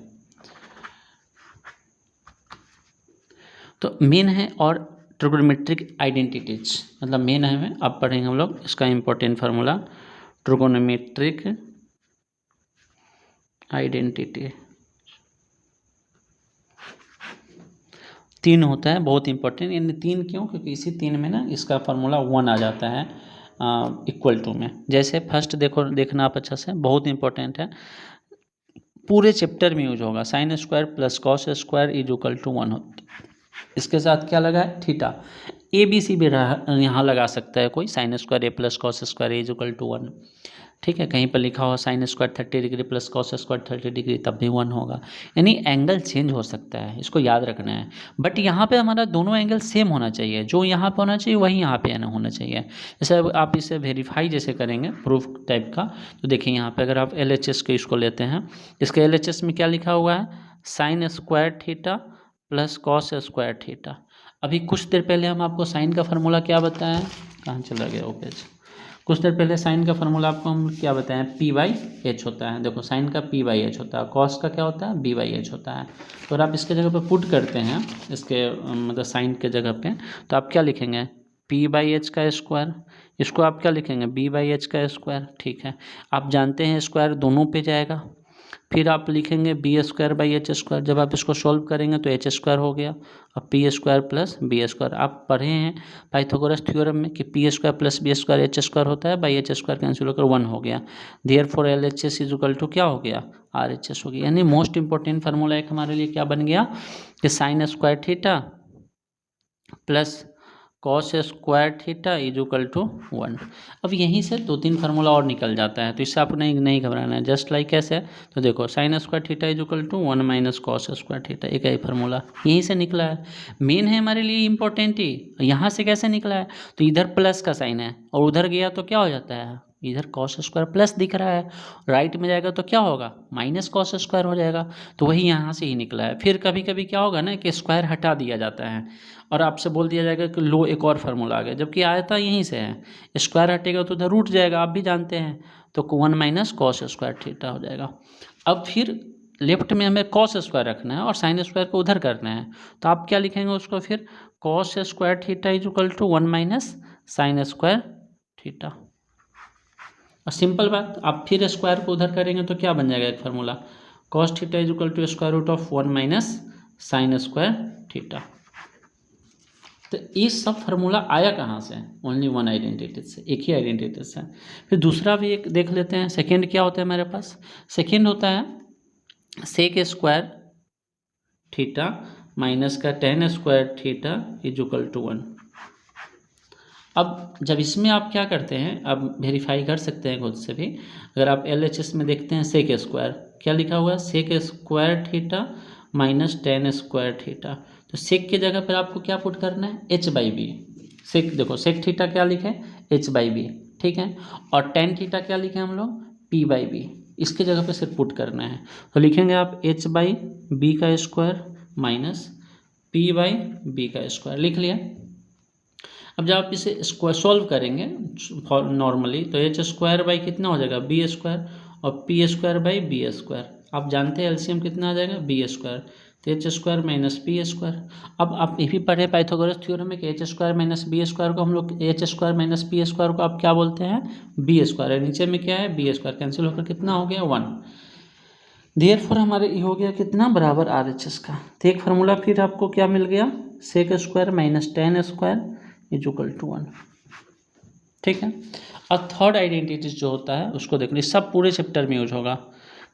तो मेन है और ट्रिगोनोमेट्रिक आइडेंटिटीज, मतलब मेन है, अब पढ़ेंगे हम लोग इसका इंपॉर्टेंट फार्मूला ट्रिगोनोमेट्रिक आइडेंटिटी। 3 होता है, बहुत इंपॉर्टेंट, यानी 3 क्यों, क्योंकि इसी 3 में ना इसका फार्मूला 1 आ जाता है इक्वल टू में। जैसे फर्स्ट देखो, देखना आप अच्छा से, बहुत इंपॉर्टेंट है, पूरे चैप्टर में यूज होगा। Sine square plus cos square is equal to 1 होता है। इसके साथ क्या लगा है थीटा, ABC भी यहाँ लगा सकता है कोई, sine square A plus cos square is equal to 1। ठीक है, कहीं पर लिखा हो sine square 30 degree plus cos square 30 degree तब भी 1 होगा, यानी एंगल चेंज हो सकता है, इसको याद रखना है। बट यहाँ पे हमारा दोनों एंगल सेम होना चाहिए, जो यहाँ पे होना चाहिए वही यहाँ पे होना चाहिए। जैसे अब आप इसे वेरीफाई जैसे करेंगे प्रूफ टाइप का, तो देखिए यहाँ पे अगर आप LHS के इसको लेते हैं, इसके LHS में क्या लिखा हुआ है, sign square theta plus cos square theta. अभी कुछ देर पहले हम आपको साइन का फार्मूला क्या बताया, कहाँ चला गया वो पेज, कुछ देर पहले साइन का फार्मूला आपको हम क्या बताएं, P/H होता है। देखो साइन का P/H होता है, कॉस का क्या होता है, B/H होता है। तो अगर आप इसके जगह पे पुट करते हैं, इसके मतलब साइन के जगह पे, तो आप क्या लिखेंगे, P/H का स्क्वायर, इसको आप क्या लिखेंगे, B/H का स्क्वायर। ठीक है, आप जानते हैं स्क्वायर दोनों पे जाएगा, फिर आप लिखेंगे B²/H²। जब आप इसको सॉल्व करेंगे तो H² हो गया, अब P² प्लस B²। आप पढ़े हैं पाइथागोरस थ्योरम में कि P² प्लस B² H² होता है, बाई H² कैंसिल होकर 1 हो गया। Therefore LHS is equal to क्या हो गया, RHS हो गया। यानी मोस्ट इंपॉर्टेंट फार्मूला एक हमारे लिए क्या बन गया कि sine square theta plus cos square theta is equal to 1। अब यहीं से 2-3 फार्मूला और निकल जाता है, तो इससे आपको नहीं घबराना है। जस्ट लाइक कैसे, तो देखो sine square theta is equal to 1 minus cos square theta, एक ही फार्मूला यहीं से निकला है, मेन है हमारे लिए इंपॉर्टेंट ही। यहाँ से कैसे निकला है, तो इधर प्लस का साइन है और उधर गया तो क्या हो जाता है, इधर कॉस स्क्वायर प्लस दिख रहा है, राइट में जाएगा तो क्या होगा, माइनस कॉस स्क्वायर हो जाएगा। तो वही यहाँ से ही निकला है। फिर कभी कभी क्या होगा ना कि स्क्वायर हटा दिया जाता है और आपसे बोल दिया जाएगा कि लो एक और फार्मूला आ गया, जबकि आया था यहीं से है। स्क्वायर हटेगा तो उधर रूट जाएगा, आप भी जानते हैं, तो 1 माइनस कॉस स्क्वायर थीटा हो जाएगा। अब फिर लेफ्ट में हमें कॉस स्क्वायर रखना है और साइन स्क्वायर को उधर करना है, तो आप क्या लिखेंगे उसको, फिर cos square theta is equal to 1 minus sine square theta. और सिंपल बात, आप फिर स्क्वायर को उधर करेंगे तो क्या बन जाएगा एक formula, cos theta is equal to square root of 1 minus sine square theta. तो ये सब फार्मूला आया कहाँ से, ओनली वन आइडेंटिटी से, एक ही आइडेंटिटी से। फिर दूसरा भी एक देख लेते हैं। सेकेंड क्या होता है हमारे पास, सेकेंड होता है सेक स्क्वायर थीटा माइनस का tan square theta is equal to 1। अब जब इसमें आप क्या करते हैं, अब वेरीफाई कर सकते हैं खुद से भी, अगर आप LHS में देखते हैं सेक स्क्वायर क्या लिखा हुआ है, sec square theta minus tan square theta. तो सेक की जगह पर आपको क्या पुट करना है, H/B। सेक देखो, सेक थीटा क्या लिखे, H/B, ठीक है, और टेन थीटा क्या लिखे हम लोग, P/B। इसके जगह पे सिर्फ पुट करना है, तो लिखेंगे आप H/B का स्क्वायर माइनस P/B का स्क्वायर, लिख लिया। अब जब आप इसे स्क्वायर सॉल्व करेंगे नॉर्मली, तो H² बाई कितना हो जाएगा, B² और P²/B²। आप जानते हैं एलसीएम कितना आ जाएगा, B², तो H² माइनस P²। अब आप ये भी पढ़े पाइथागोरस थ्योरम में कि H² माइनस B² को हम लोग H² माइनस P² को आप क्या बोलते हैं, B²। नीचे में क्या है, B², कैंसिल होकर कितना हो गया, 1। देयरफॉर हमारे ये हो गया कितना, बराबर RHS का। तो एक फार्मूला फिर आपको क्या मिल गया, sec square minus tan square is equal to 1, ठीक है। और थर्ड आइडेंटिटीज जो होता है उसको देख लीजिए, सब पूरे चैप्टर में यूज होगा।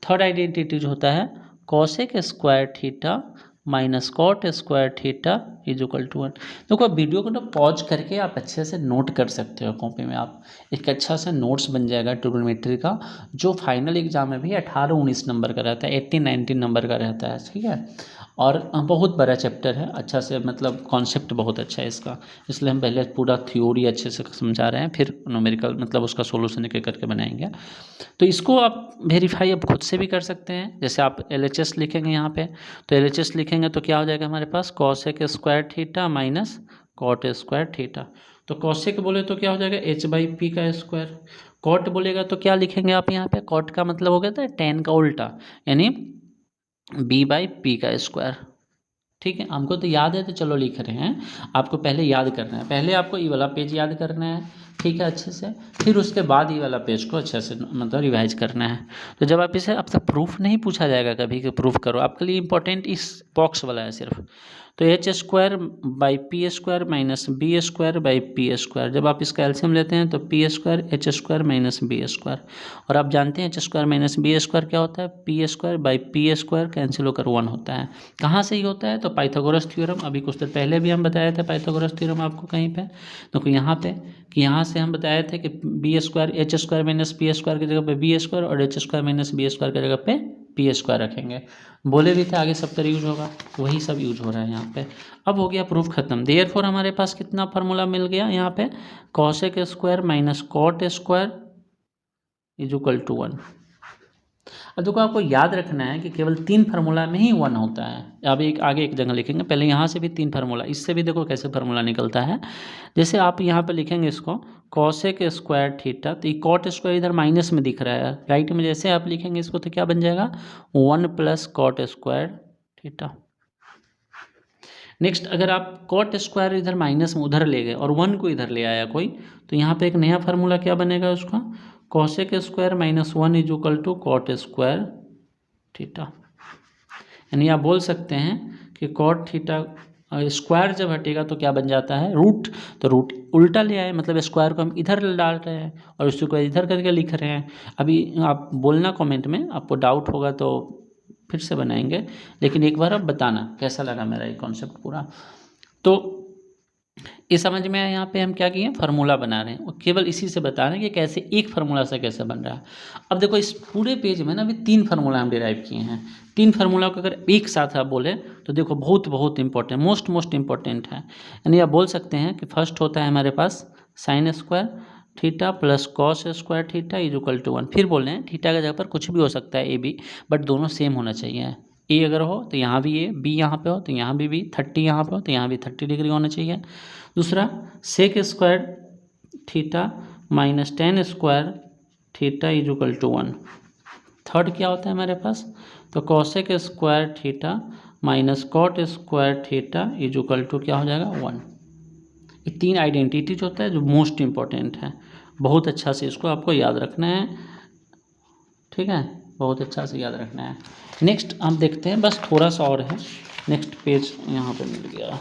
थर्ड आइडेंटिटी जो होता है cosec square theta minus cot square theta is equal to 1। देखो वीडियो को ना पॉज करके आप अच्छे से नोट कर सकते हो कॉपी में, आप एक अच्छा सा नोट्स बन जाएगा ट्रिग्नोमेट्री का, जो फाइनल एग्जाम में भी 18-19 नंबर का रहता है, 18-19 नंबर का रहता है, ठीक है। और बहुत बड़ा चैप्टर है, अच्छा से मतलब कॉन्सेप्ट बहुत अच्छा है इसका, इसलिए हम पहले पूरा थ्योरी अच्छे से समझा रहे हैं, फिर न्यूमेरिकल मतलब उसका सोल्यूशन एक करके बनाएंगे। तो इसको आप वेरीफाई अब खुद से भी कर सकते हैं। जैसे आप LHS लिखेंगे यहाँ पे, तो LHS लिखेंगे तो क्या हो जाएगा हमारे पास, cosec square theta minus cot square theta. तो कॉसेक बोले तो क्या हो जाएगा, H/P का स्क्वायर। कॉट बोलेगा तो क्या लिखेंगे आप यहाँ पे, कॉट का मतलब हो गया था टेन का उल्टा, यानी B/P का स्क्वायर, ठीक है। हमको तो याद है तो चलो लिख रहे हैं, आपको पहले याद करना है, पहले आपको ये वाला पेज याद करना है, ठीक है, अच्छे से, फिर उसके बाद ये वाला पेज को अच्छे से मतलब रिवाइज करना है। तो जब आप इसे, आपसे प्रूफ नहीं पूछा जाएगा कभी कि प्रूफ करो, आपके लिए इंपॉर्टेंट इस बॉक्स वाला है सिर्फ। तो H² माइनस B² जब आप इसका एलसीएम लेते हैं तो P² माइनस B²। और आप जानते हैं H² माइनस B² क्या होता है, P² कैंसिल होकर 1 होता है। कहाँ से ही होता है, तो पाइथागोरस थ्योरम, अभी कुछ देर पहले भी हम बताए थे पाइथागोरस थ्योरम आपको कहीं पे, तो यहाँ पे कि यहाँ से हम बताए थे कि B square H square minus P square की जगह पे बी स्क्वायर और H square minus B square की जगह पे पी स्क्वायर रखेंगे। बोले भी थे आगे सब तरह यूज होगा, वही सब यूज हो रहा है यहाँ पे। अब हो गया प्रूफ खत्म। देयरफॉर हमारे पास कितना फार्मूला मिल गया यहाँ पे, cosec square minus cot square is equal to 1। अब देखो आपको याद रखना है कि केवल 3 फार्मूला में ही 1 होता है। अब एक आगे एक जगह लिखेंगे, पहले यहाँ से भी 3 फार्मूला, इससे भी देखो कैसे फार्मूला निकलता है। जैसे आप यहाँ पे लिखेंगे इसको कॉसेक स्क्वायर थीटा, तो ये कॉट स्क्वायर इधर माइनस में दिख रहा है, राइट में जैसे आप लिखेंगे इसको तो क्या बन जाएगा 1 plus cot square theta. Next अगर आप कॉट स्क्वायर इधर माइनस में उधर ले गए और 1 को इधर ले आया कोई, तो यहाँ पे एक नया फार्मूला क्या बनेगा उसका, cosec square minus 1 is equal to cot square theta. यानी आप बोल सकते हैं कि कॉट थीटा स्क्वायर जब हटेगा तो क्या बन जाता है रूट, तो रूट उल्टा ले आए, मतलब स्क्वायर को हम इधर डाल रहे हैं और उसको इधर करके लिख रहे हैं। अभी आप बोलना कमेंट में, आपको डाउट होगा तो फिर से बनाएंगे, लेकिन एक बार आप बताना कैसा लगा मेरा ये कॉन्सेप्ट पूरा। तो ये समझ में आया, यहाँ पे हम क्या किए फार्मूला बना रहे हैं और केवल इसी से बता रहे हैं कि कैसे एक फार्मूला से कैसे बन रहा है। अब देखो इस पूरे पेज में ना अभी 3 फार्मूला हम डिराइव किए हैं। 3 फार्मूला को अगर एक साथ आप बोले तो देखो बहुत इंपॉर्टेंट, मोस्ट इंपॉर्टेंट है। यानी आप बोल सकते हैं कि फर्स्ट होता है हमारे पास sine square theta plus cos square theta is equal to 1। फिर बोल रहे हैं थीटा की जगह पर कुछ भी हो सकता है ए बी, बट दोनों सेम होना चाहिए। ए अगर हो तो यहाँ भी ए, बी यहाँ पे हो तो यहाँ भी बी, 30 यहाँ पे हो तो यहाँ भी 30 डिग्री होना चाहिए। दूसरा sec square theta minus tan square theta is equal to 1। Third क्या होता है हमारे पास, तो cosec square theta minus cot square theta is equal to क्या हो जाएगा 1। ये 3 आइडेंटिटीज होता है जो मोस्ट इंपॉर्टेंट है। बहुत अच्छा से इसको आपको याद रखना है, ठीक है, बहुत अच्छा से याद रखना है। नेक्स्ट हम देखते हैं, बस थोड़ा सा और है, नेक्स्ट पेज यहाँ पे मिल गया।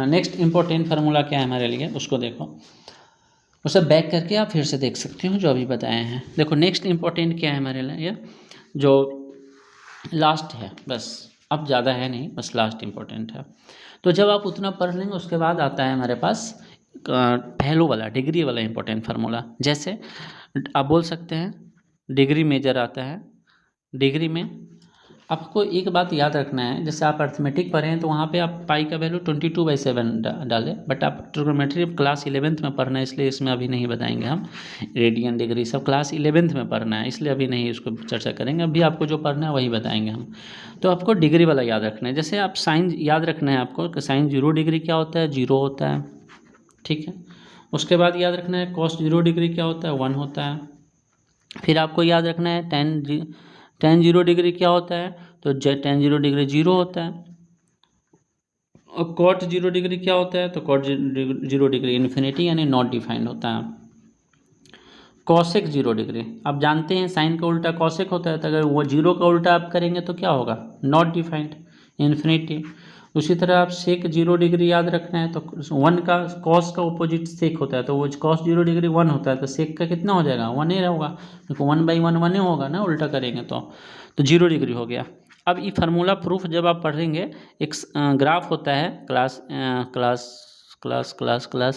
नेक्स्ट इंपॉर्टेंट फार्मूला क्या है हमारे लिए उसको देखो, उसे बैक करके आप फिर से देख सकते हो जो अभी बताए हैं। देखो नेक्स्ट इंपॉर्टेंट क्या है हमारे लिए, जो लास्ट है, बस अब ज़्यादा है नहीं, बस लास्ट इंपॉर्टेंट है। तो जब आप उतना पढ़ लेंगे उसके बाद आता है हमारे पास पहलू वाला डिग्री वाला इंपॉर्टेंट फार्मूला। जैसे आप बोल सकते हैं डिग्री मेजर आता है। डिग्री में आपको एक बात याद रखना है, जैसे आप अर्थमेटिक पढ़े हैं तो वहाँ पे आप पाई का वैल्यू 22/7 डालें, बट आप ट्रिग्नोमेट्री क्लास 11th में पढ़ना है, इसलिए इसमें अभी नहीं बताएंगे हम। रेडियन डिग्री सब क्लास 11th में पढ़ना है, इसलिए अभी नहीं इसको चर्चा करेंगे। अभी आपको जो पढ़ना है वही बताएंगे हम। तो आपको डिग्री वाला याद रखना है। जैसे आप साइन याद रखना है आपको कि साइन 0 डिग्री क्या होता है, 0 होता है, ठीक है। उसके बाद याद रखना है कॉस 0 डिग्री क्या होता है, 1 होता है। फिर आपको याद रखना है टेन 0 डिग्री क्या होता है, तो टेन 0 डिग्री 0 होता है। और कॉट 0 डिग्री क्या होता है, तो कॉट 0 डिग्री इन्फिनिटी यानी नॉट डिफाइंड होता है। कॉसेक 0 डिग्री आप जानते हैं साइन का उल्टा कॉसेक होता है, तो अगर वो 0 का उल्टा आप करेंगे तो क्या होगा, नॉट डिफाइंड इन्फिनिटी। उसी तरह आप सेक 0 डिग्री याद रखना है, तो 1 का कॉस का अपोजिट सेक होता है, तो वो कॉस 0 डिग्री 1 होता है, तो सेक का कितना हो जाएगा 1 ही होगा, क्योंकि 1/1 1 ही होगा ना, उल्टा करेंगे तो 0 डिग्री हो गया। अब ये फार्मूला प्रूफ जब आप पढ़ेंगे, एक ग्राफ होता है क्लास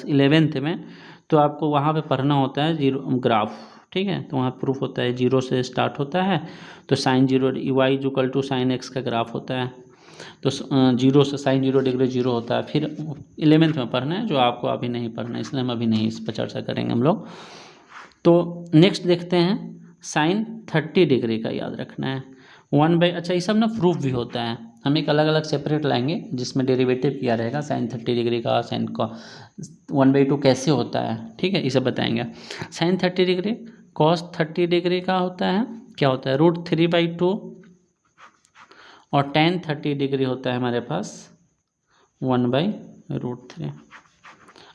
11th में, तो आपको वहाँ पे पढ़ना होता है जीरो ग्राफ, ठीक है। तो वहाँ प्रूफ होता है 0 से स्टार्ट होता है, तो sine 0 y equal to sine x का ग्राफ होता है, तो 0 से साइन 0 डिग्री 0 होता है। फिर 11th में पढ़ना है, जो आपको अभी नहीं पढ़ना है, इसलिए हम अभी नहीं इस पर चर्चा करेंगे हम लोग। तो नेक्स्ट देखते हैं साइन 30 डिग्री का याद रखना है 1/, अच्छा ये सब ना प्रूफ भी होता है, हम एक अलग अलग सेपरेट लाएंगे जिसमें डेरिवेटिव किया रहेगा साइन 30 डिग्री का, साइन का 1/2 कैसे होता है, ठीक है, इसे बताएंगे। साइन 30 डिग्री कॉस 30 डिग्री का होता है, क्या होता है √3/2, और टेन 30 डिग्री होता है हमारे पास 1/√3।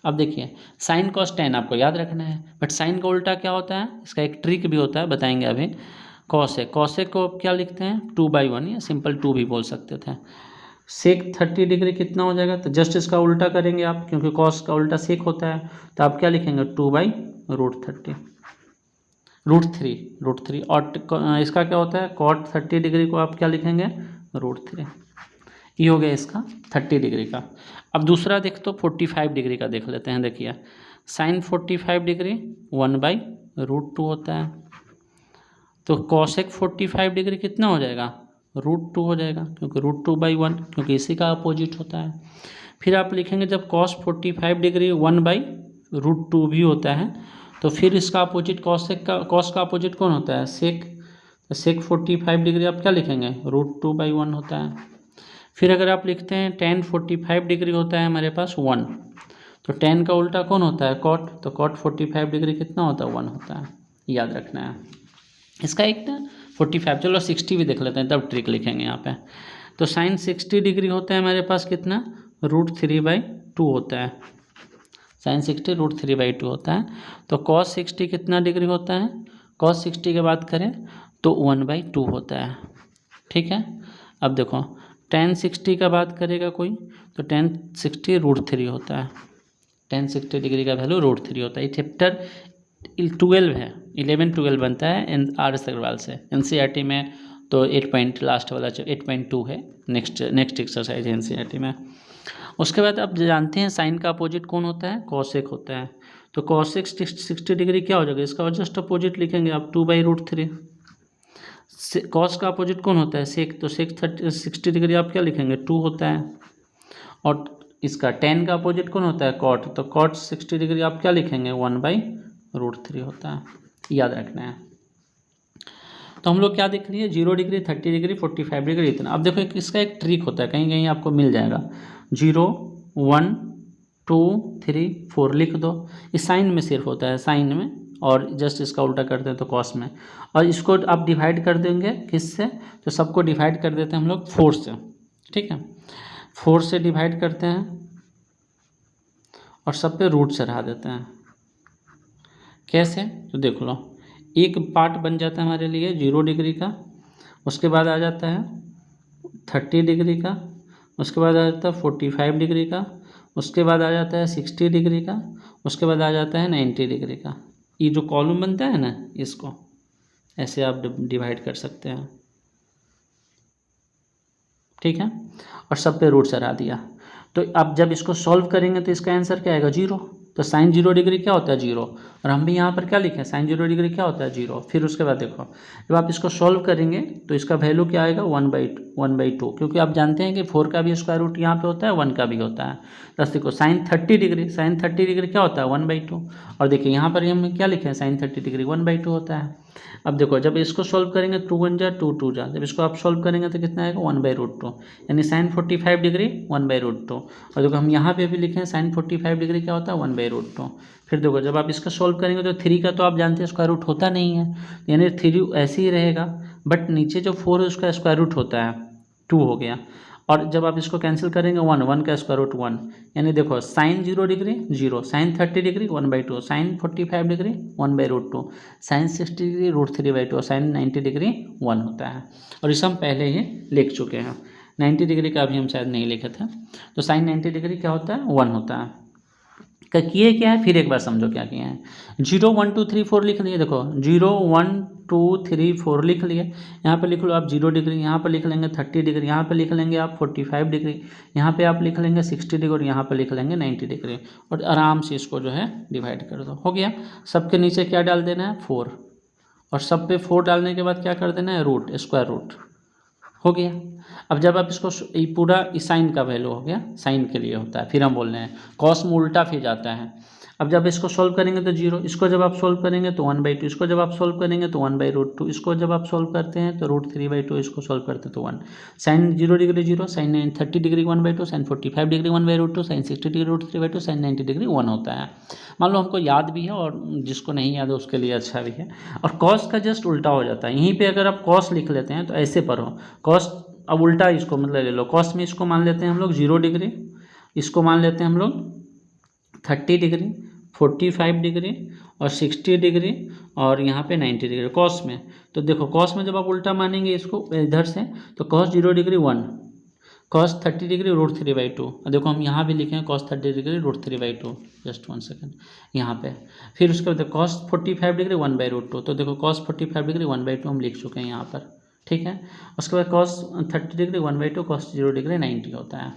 अब देखिए साइन कॉस टेन आपको याद रखना है, बट साइन का उल्टा क्या होता है, इसका एक ट्रिक भी होता है, बताएंगे अभी। कॉसेक को क्या लिखते हैं 2/1, या सिंपल 2 भी बोल सकते थे। सेक 30 डिग्री कितना हो जाएगा, तो जस्ट इसका उल्टा करेंगे आप, क्योंकि कॉस का उल्टा सेक होता है, तो आप क्या लिखेंगे 2/√3। √3 और इसका क्या होता है कॉट 30 डिग्री को आप क्या लिखेंगे √3। ये हो गया इसका 30 डिग्री का। अब दूसरा देख तो 45 डिग्री का देख लेते हैं। देखिए साइन 45 डिग्री 1/√2 होता है, तो कॉसेक 45 डिग्री कितना हो जाएगा, √2 हो जाएगा, क्योंकि √2/1, क्योंकि इसी का अपोजिट होता है। फिर आप लिखेंगे जब कॉस 45 डिग्री 1/√2 भी होता है, तो फिर इसका अपोजिट कॉस का अपोजिट कौन होता है, सेक। तो सेक 45 डिग्री आप क्या लिखेंगे, √2/1 होता है। फिर अगर आप लिखते हैं tan 45 डिग्री होता है हमारे पास 1, तो tan का उल्टा कौन होता है, कॉट। तो कॉट 45 डिग्री कितना होता है, 1 होता है, याद रखना है इसका एक ना 45। चलो 60 भी देख लेते हैं, तब ट्रिक लिखेंगे यहाँ पे। तो साइन 60 डिग्री होता है हमारे पास कितना, √3/2 होता है। साइन 60 √3/2 होता है। तो कॉस 60 कितना डिग्री होता है, कॉस 60 की बात करें तो 1/2 होता है। ठीक है। अब देखो tan 60 का बात करेगा कोई, तो tan 60 √3 होता है। tan 60 डिग्री का वैल्यू √3 होता है। ये चैप्टर 12 है, 11-12 बनता है RS अग्रवाल से। NCERT में तो 8 पॉइंट लास्ट वाला 8.2 है, नेक्स्ट एक्सरसाइज है NCERT में। उसके बाद आप जानते हैं साइन का अपोजिट कौन होता है, कॉसेक होता है। तो कॉसेक 60 डिग्री क्या हो जाएगा, इसका जस्ट अपोजिट लिखेंगे आप 2/√3। कॉस का अपोजिट कौन होता है, सेक। तो सेक 60 डिग्री आप क्या लिखेंगे, 2 होता है। और इसका tan का अपोजिट कौन होता है, कॉट। तो कॉट 60 डिग्री आप क्या लिखेंगे, 1/√3 होता है, याद रखना है। तो हम लोग क्या देख रही है, 0 डिग्री 30 डिग्री 45 डिग्री इतना। अब देखो इसका एक ट्रिक होता है, कहीं कहीं आपको मिल जाएगा। 0 1 2 3 4 लिख दो, इस साइन में सिर्फ होता है, साइन में, और जस्ट इसका उल्टा करते हैं तो कॉस में। और इसको आप डिवाइड कर देंगे किससे, तो सबको डिवाइड कर देते हैं हम लोग 4 से। ठीक है, 4 से डिवाइड करते हैं और सब पे रूट चढ़ा देते हैं। कैसे, तो देख लो, एक पार्ट बन जाता है हमारे लिए 0 डिग्री का, उसके बाद आ जाता है 30 डिग्री का, उसके बाद आ जाता है 45 डिग्री का, उसके बाद आ जाता है 60 डिग्री का, उसके बाद आ जाता है 90 डिग्री का। ये जो कॉलम बनता है ना, इसको ऐसे आप डिवाइड कर सकते हैं। ठीक है, और सब पे रूट चढ़ा दिया। तो अब जब इसको सॉल्व करेंगे तो इसका आंसर क्या आएगा, 0। तो साइन 0 डिग्री क्या होता है, 0। और हम भी यहाँ पर क्या लिखें, साइन 0 डिग्री क्या होता है, 0। फिर उसके बाद देखो जब आप इसको सॉल्व करेंगे तो इसका वैल्यू क्या आएगा, 1/2, क्योंकि आप जानते हैं कि 4 का भी स्क्वायर रूट यहाँ पे होता है, 1 का भी होता है। बस देखो साइन 30 डिग्री, साइन 30 डिग्री क्या होता है, 1/2। और देखिए यहाँ पर हम क्या लिखे हैं, साइन 30 डिग्री 1/2 होता है। अब देखो जब इसको सॉल्व करेंगे 2 1 जा 2 2 जा, जब इसको आप सॉल्व करेंगे तो कितना आएगा, 1/√2, यानी साइन 45 डिग्री 1/√2। और देखो हम यहाँ पे भी लिखे हैं साइन 45 डिग्री क्या होता है, 1/√2। फिर देखो जब आप इसका सॉल्व करेंगे तो 3 का तो आप जानते हैं स्क्वायर रूट होता नहीं है, यानी 3 ऐसे ही रहेगा, बट नीचे जो 4 है उसका स्क्वायर रूट होता है, 2 हो गया। और जब आप इसको कैंसिल करेंगे 1 का स्क्वायर रूट 1, यानी देखो sine 0 degree 0, sine 30 degree 1/2, sine 45 degree 1/√2, sine 60 degree √3/2, sine 90 degree 1 होता है। और इसे हम पहले ही लिख चुके हैं। 90 डिग्री का अभी हम शायद नहीं लिखे थे। तो साइन 90 डिग्री क्या होता है, 1 होता है। किए क्या है, फिर एक बार समझो क्या किए हैं। 0 1 2 3 4 लिख लिए, देखो 0 1 2 3 4 लिख लिए। यहाँ पे लिख लो आप 0 डिग्री, यहाँ पे लिख लेंगे 30 डिग्री, यहाँ पे लिख लेंगे आप 45 डिग्री, यहाँ पे आप लिख लेंगे 60 डिग्री, और यहाँ पे लिख लेंगे 90 डिग्री। और आराम से इसको जो है डिवाइड कर दो, हो गया। सबके नीचे क्या डाल देना है, 4, और सब पे 4 डालने के बाद क्या कर देना है, रूट, स्क्वायर रूट, हो गया। अब जब आप इसको पूरा इस साइन का वैल्यू हो गया, साइन के लिए होता है, फिर हम बोल रहे हैं कॉस में उल्टा फिर जाता है। अब जब इसको सॉल्व करेंगे तो 0, इसको जब आप सॉल्व करेंगे तो 1/2, इसको जब आप सॉल्व करेंगे तो 1/√2, इसको जब आप सॉल्व करते हैं तो √3/2, इसको सॉल्व करते हैं तो 1। Sine 0 degree 0, sine 30 degree 1/2, sine 45 degree 1/√2, sine 60 degree √3/2, sine 90 degree 1 होता है। मान लो हमको याद भी है, और जिसको नहीं याद है उसके लिए अच्छा भी है। और कॉस का जस्ट उल्टा हो जाता है, यहीं पर अगर आप कॉस लिख लेते हैं तो ऐसे पढ़ो कॉस। अब उल्टा इसको मतलब ले लो, कॉस में इसको मान लेते हैं हम लोग 0 डिग्री, इसको मान लेते हैं हम लोग 30 डिग्री, 45 डिग्री और 60 डिग्री, और यहाँ पे 90 डिग्री कॉस में। तो देखो कॉस में जब आप उल्टा मानेंगे इसको इधर से, तो कॉस 0 डिग्री 1, कॉस 30 डिग्री √3/2। देखो हम यहाँ भी लिखे हैं कॉस 30 डिग्री √3/2, जस्ट 1 सेकेंड यहाँ पे। फिर उसके बाद कॉस 45 डिग्री 1/√2, तो देखो कॉस 45 डिग्री 1/2 हम लिख चुके हैं यहाँ पर, ठीक है। उसके बाद कॉस 30 डिग्री 1/2, कॉस 0 डिग्री 90 होता है।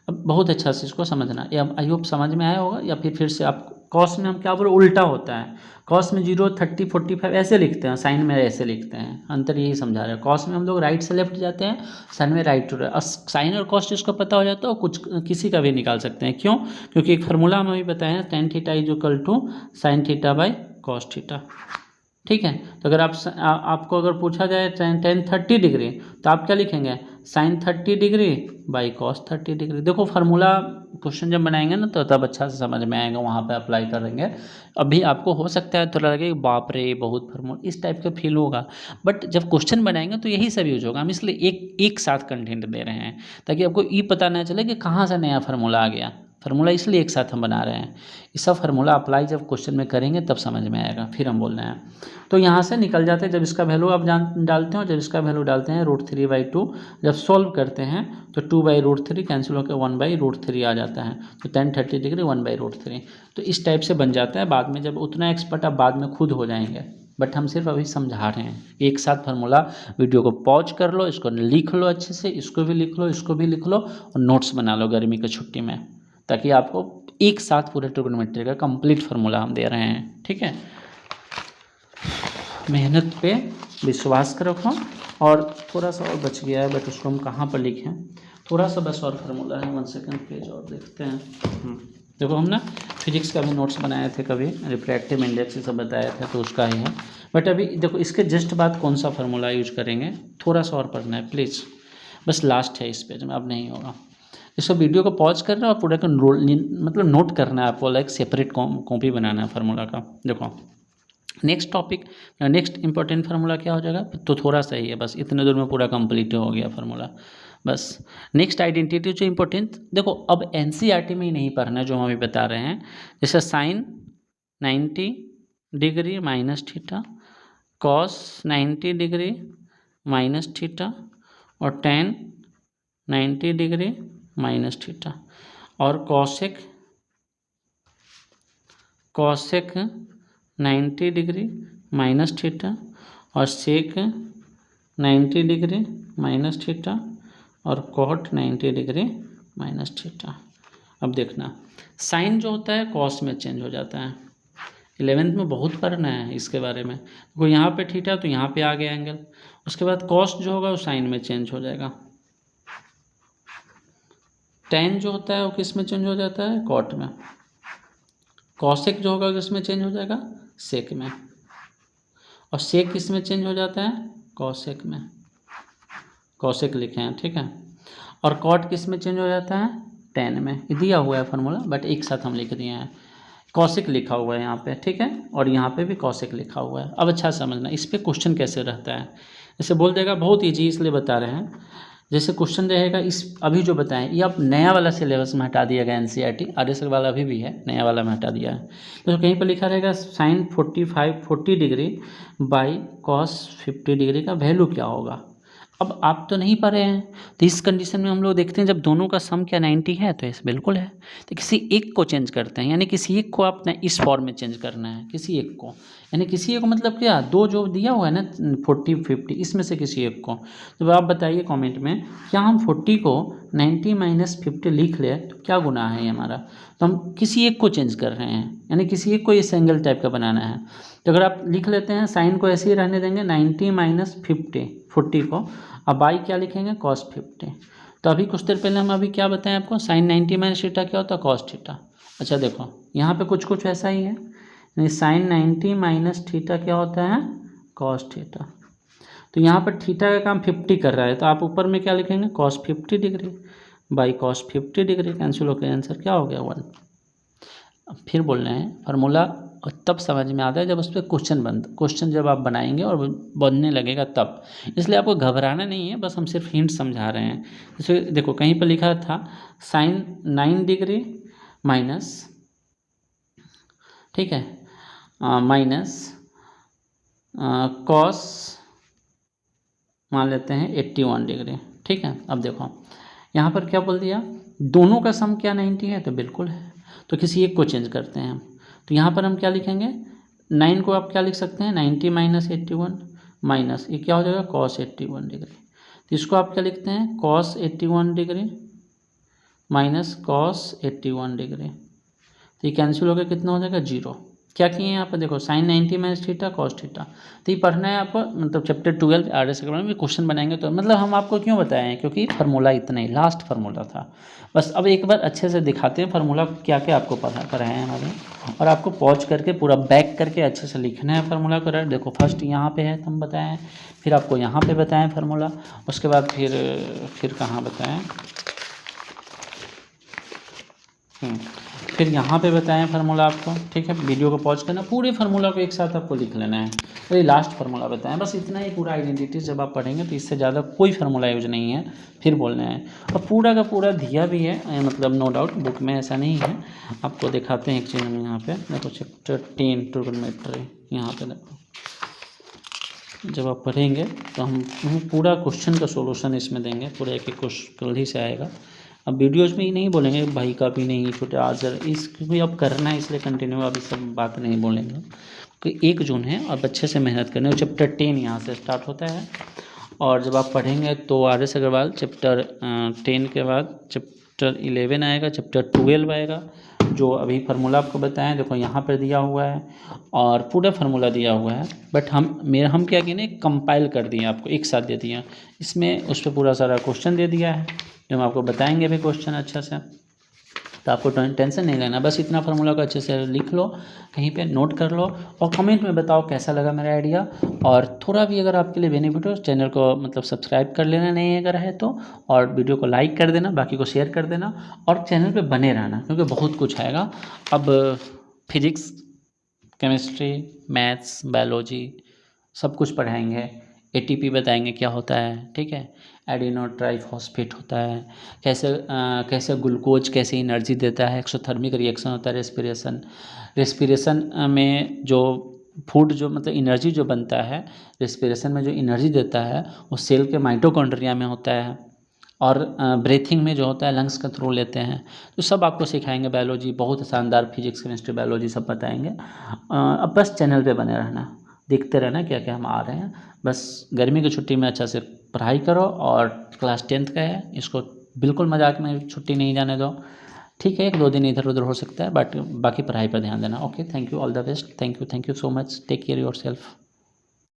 अब बहुत अच्छा से इसको समझना, या आई होप समझ में आया होगा, या फिर से आप कॉस में हम क्या बोले उल्टा होता है, कॉस में 0, 30, 45 ऐसे लिखते हैं, साइन में ऐसे लिखते हैं, अंतर यही समझा रहे हैं। कॉस में हम लोग राइट से लेफ्ट जाते हैं, साइन में राइट टू राइट। साइन और कॉस जिसको पता हो जाता है कुछ किसी का भी निकाल सकते हैं। क्यों? क्योंकि एक फार्मूला हमें भी बताया है, tan theta is equal to sine theta by cos theta. ठीक है, तो अगर आपको अगर पूछा जाए tan 30 डिग्री, तो आप क्या लिखेंगे, sine 30 degree by cos 30 degree. देखो फार्मूला क्वेश्चन जब बनाएंगे ना तो तब अच्छा से समझ में आएगा, वहाँ पे अप्लाई करेंगे। अभी आपको हो सकता है थोड़ा लगे बाप रे बहुत फार्मूला, इस टाइप का फील होगा, बट जब क्वेश्चन बनाएंगे तो यही सब यूज होगा। हम इसलिए एक साथ कंटेंट दे रहे हैं ताकि आपको ये पता ना चले कि कहाँ से नया फार्मूला आ गया। फार्मूला इसलिए एक साथ हम बना रहे हैं, ये सब फार्मूला अप्लाई जब क्वेश्चन में करेंगे तब समझ में आएगा, फिर हम बोल रहे हैं। तो यहाँ से निकल जाते हैं, जब इसका वैल्यू आप डालते हो, जब इसका वैल्यू डालते हैं √3/2, जब सॉल्व करते हैं तो 2/√3 कैंसिल होकर 1/√3 आ जाता है, तो tan 30 डिग्री 1/√3। तो इस टाइप से बन जाता है। बाद में जब उतना एक्सपर्ट आप बाद में खुद हो जाएंगे, बट हम सिर्फ अभी समझा रहे हैं। एक साथ फार्मूला, वीडियो को पॉज कर लो, इसको लिख लो अच्छे से, इसको भी लिख लो, इसको भी लिख लो, और नोट्स बना लो गर्मी की छुट्टी में, ताकि आपको एक साथ पूरे ट्रिग्नोमेट्री का कंप्लीट फार्मूला हम दे रहे हैं। ठीक है, मेहनत पे विश्वास रखो। और थोड़ा सा और बच गया है, बट उसको हम कहाँ पर लिखें, थोड़ा सा बस और फार्मूला है, 1 सेकेंड पेज और देखते हैं। देखो हम ना फिजिक्स का भी नोट्स बनाए थे, कभी रिफ्रैक्टिव इंडेक्स सब बताया था, तो उसका ही है। बट अभी देखो इसके जस्ट बाद कौन सा फार्मूला यूज करेंगे, थोड़ा सा और पढ़ना है प्लीज़, बस लास्ट है इस पेज में, अब नहीं होगा। इसको वीडियो को पॉज करना और पूरा मतलब नोट करना है आपको, लाइक सेपरेट कॉपी बनाना है फार्मूला का। देखो next topic, next important formula क्या हो जाएगा, तो थोड़ा सा ही है बस, इतने दूर में पूरा कंप्लीट हो गया फार्मूला बस। नेक्स्ट आइडेंटिटी जो इंपॉर्टेंट, देखो अब एनसीईआरटी में ही नहीं पढ़ना है जो हम अभी बता रहे हैं, जैसे sine 90 degree minus theta, cos 90 degree minus theta, और tan 90 डिग्री माइनस थीटा, और कॉसेक 90 डिग्री माइनस थीटा, और सेक 90 डिग्री माइनस थीटा, और कॉट 90 डिग्री माइनस थीटा। अब देखना साइन जो होता है कॉस में चेंज हो जाता है, 11th में बहुत पढ़ना है इसके बारे में। देखो यहाँ पे थीटा तो यहाँ पे आ गया एंगल, उसके बाद कॉस जो होगा वो साइन में चेंज हो जाएगा, tan जो होता है वो किस में चेंज हो जाता है, कॉट में, कॉसेक जो होगा किस में चेंज हो जाएगा, सेक में, और सेक किस में चेंज हो जाता है, कॉसेक में, कॉसेक लिखे हैं। ठीक है, और कॉट किस में चेंज हो जाता है, tan में। ये दिया हुआ है फार्मूला, बट एक साथ हम लिख दिए हैं, कॉसेक लिखा हुआ है यहाँ पे। ठीक है, और यहाँ पे भी कॉसेक लिखा हुआ है। अब अच्छा समझना इस पर क्वेश्चन कैसे रहता है, इसे बोल देगा बहुत ईजी, इसलिए बता रहे हैं। जैसे क्वेश्चन रहेगा इस अभी जो बताएं, ये आप नया वाला सिलेबस में हटा दिया गया, एनसीईआरटी आरएसएल वाला अभी भी है, नया वाला में हटा दिया है। तो कहीं पर लिखा रहेगा sine 40 degree by cos 50 degree का वैल्यू क्या होगा। अब आप तो नहीं पढ़े हैं, तो इस कंडीशन में हम लोग देखते हैं जब दोनों का सम क्या 90 है, तो ऐसे बिल्कुल है, तो किसी एक को चेंज करते हैं, यानी किसी एक को आपने इस फॉर्म में चेंज करना है, किसी एक को, यानी किसी एक को मतलब क्या, दो जो दिया हुआ है ना 40 50, इसमें से किसी एक को। तो आप बताइए कमेंट में, क्या हम 40 को 90 माइनस 50 लिख ले तो क्या गुनाह है ये हमारा। तो हम किसी एक को चेंज कर रहे हैं, यानी किसी एक को इस एंगल टाइप का बनाना है। तो अगर आप लिख लेते हैं, साइन को ऐसे ही रहने देंगे 90 माइनस 50 40 को, अब बाई क्या लिखेंगे, कॉस 50। तो अभी कुछ देर पहले हम अभी क्या बताएं आपको, साइन 90 माइनस थीटा क्या होता है, कॉस थीटा। अच्छा देखो यहाँ पे कुछ ऐसा ही है, यानी साइन 90 माइनस थीटा क्या होता है, कॉस थीटा। तो यहाँ पर थीटा का काम 50 कर रहा है, तो आप ऊपर में क्या लिखेंगे, cos 50 degree by cos 50 degree, cancel होकर आंसर क्या हो गया, 1। अब फिर बोल रहे हैं फार्मूला तब समझ में आता है जब उस पर क्वेश्चन जब आप बनाएंगे और बनने लगेगा तब, इसलिए आपको घबराना नहीं है, बस हम सिर्फ हिंट समझा रहे हैं। जैसे देखो कहीं पर लिखा था साइन 9 डिग्री माइनस, ठीक है, माइनस कॉस मान लेते हैं 81 डिग्री। ठीक है, अब देखो यहाँ पर क्या बोल दिया, दोनों का सम क्या 90 है, तो बिल्कुल है, तो किसी एक को चेंज करते हैं हम। तो यहाँ पर हम क्या लिखेंगे, 9 को आप क्या लिख सकते हैं, 90 माइनस 81 माइनस ये क्या हो जाएगा, कॉस 81 डिग्री। तो इसको आप क्या लिखते हैं, cos 81 degree minus cos 81 degree, तो ये कैंसिल हो गया, कितना हो जाएगा 0। क्या किए हैं यहाँ पर देखो, sine 90 minus theta cos theta. तो ये पढ़ना है आपको, मतलब चैप्टर 12 RS अग्रवाल में क्वेश्चन बनाएंगे। तो मतलब हम आपको क्यों बताए हैं, क्योंकि फार्मूला इतना ही लास्ट फार्मूला था। बस अब एक बार अच्छे से दिखाते हैं फार्मूला क्या क्या आपको पढ़ाए हैं हमारे, और आपको पॉज करके पूरा बैक करके अच्छे से लिखना है फार्मूला को। देखो फर्स्ट यहाँ पे है, हम बताएं, फिर आपको यहाँ पे बताएं फार्मूला, उसके बाद फिर कहाँ बताएं, फिर यहाँ पे बताएं फार्मूला आपको। ठीक है, वीडियो को पॉज करना, पूरे फार्मूला को एक साथ आपको लिख लेना है। तो ये लास्ट फार्मूला बताएं, बस इतना ही पूरा आइडेंटिटी जब आप पढ़ेंगे तो इससे ज़्यादा कोई फार्मूला यूज नहीं है, फिर बोलना है। और पूरा का पूरा दिया भी है, मतलब नो डाउट बुक में ऐसा नहीं है। आपको दिखाते हैं एक चीज़ में, यहाँ पे देखो चैप्टर 10 ट्रिग्नोमेट्री, यहाँ पे देखो जब आप पढ़ेंगे तो हम पूरा क्वेश्चन का सोल्यूशन इसमें देंगे, पूरा एक एक क्वेश्चन कल ही से आएगा। अब वीडियोज में ही नहीं बोलेंगे भाई का भी नहीं, छोटे आजर इसको भी अब करना है, इसलिए कंटिन्यू अभी सब बात नहीं बोलेंगे। कि 1 जून है, अब अच्छे से मेहनत करनी है। चैप्टर 10 यहाँ से स्टार्ट होता है, और जब आप पढ़ेंगे तो RS अग्रवाल चैप्टर 10 के बाद चैप्टर 11 आएगा, चैप्टर 12 आएगा। जो अभी फार्मूला आपको बताएं, देखो यहाँ पर दिया हुआ है और पूरा फार्मूला दिया हुआ है, बट हम क्या किए, कंपाइल कर दिए, आपको एक साथ दे दिया। इसमें उस पर पूरा सारा क्वेश्चन दे दिया है, जो हम आपको बताएंगे भी क्वेश्चन अच्छा से। तो आपको टेंशन नहीं लेना, बस इतना फार्मूला को अच्छे से लिख लो, कहीं पे नोट कर लो, और कमेंट में बताओ कैसा लगा मेरा आइडिया। और थोड़ा भी अगर आपके लिए बेनिफिट हो, चैनल को मतलब सब्सक्राइब कर लेना नहीं अगर है तो, और वीडियो को लाइक कर देना, बाकी को शेयर कर देना, और चैनल पे बने रहना, क्योंकि बहुत कुछ आएगा। अब फिजिक्स, केमिस्ट्री, मैथ्स, बायोलॉजी सब कुछ पढ़ाएंगे। ATP बताएंगे क्या होता है, ठीक है, एडिनो ट्राइफॉस्फेट होता है, कैसे ग्लूकोज कैसे एनर्जी देता है, एक्सोथर्मिक रिएक्शन होता है, रेस्पिरेशन में जो फूड जो मतलब एनर्जी जो बनता है, रेस्पिरेशन में जो एनर्जी देता है वो सेल के माइटोकॉन्ड्रिया में होता है, और ब्रीथिंग में जो होता है लंग्स के थ्रू लेते हैं। तो सब आपको सिखाएंगे, बायोलॉजी बहुत शानदार, फिजिक्स केमिस्ट्री बायोलॉजी सब बताएंगे। अब बस चैनल पे बने रहना, देखते रहना क्या क्या हम आ रहे हैं। बस गर्मी की छुट्टी में अच्छा से पढ़ाई करो, और क्लास 10th का है, इसको बिल्कुल मजाक में छुट्टी नहीं जाने दो। ठीक है, 1-2 दिन इधर उधर हो सकता है, बट बाकी पढ़ाई पर ध्यान देना। Okay, thank you, all the best, thank you so much, take care yourself.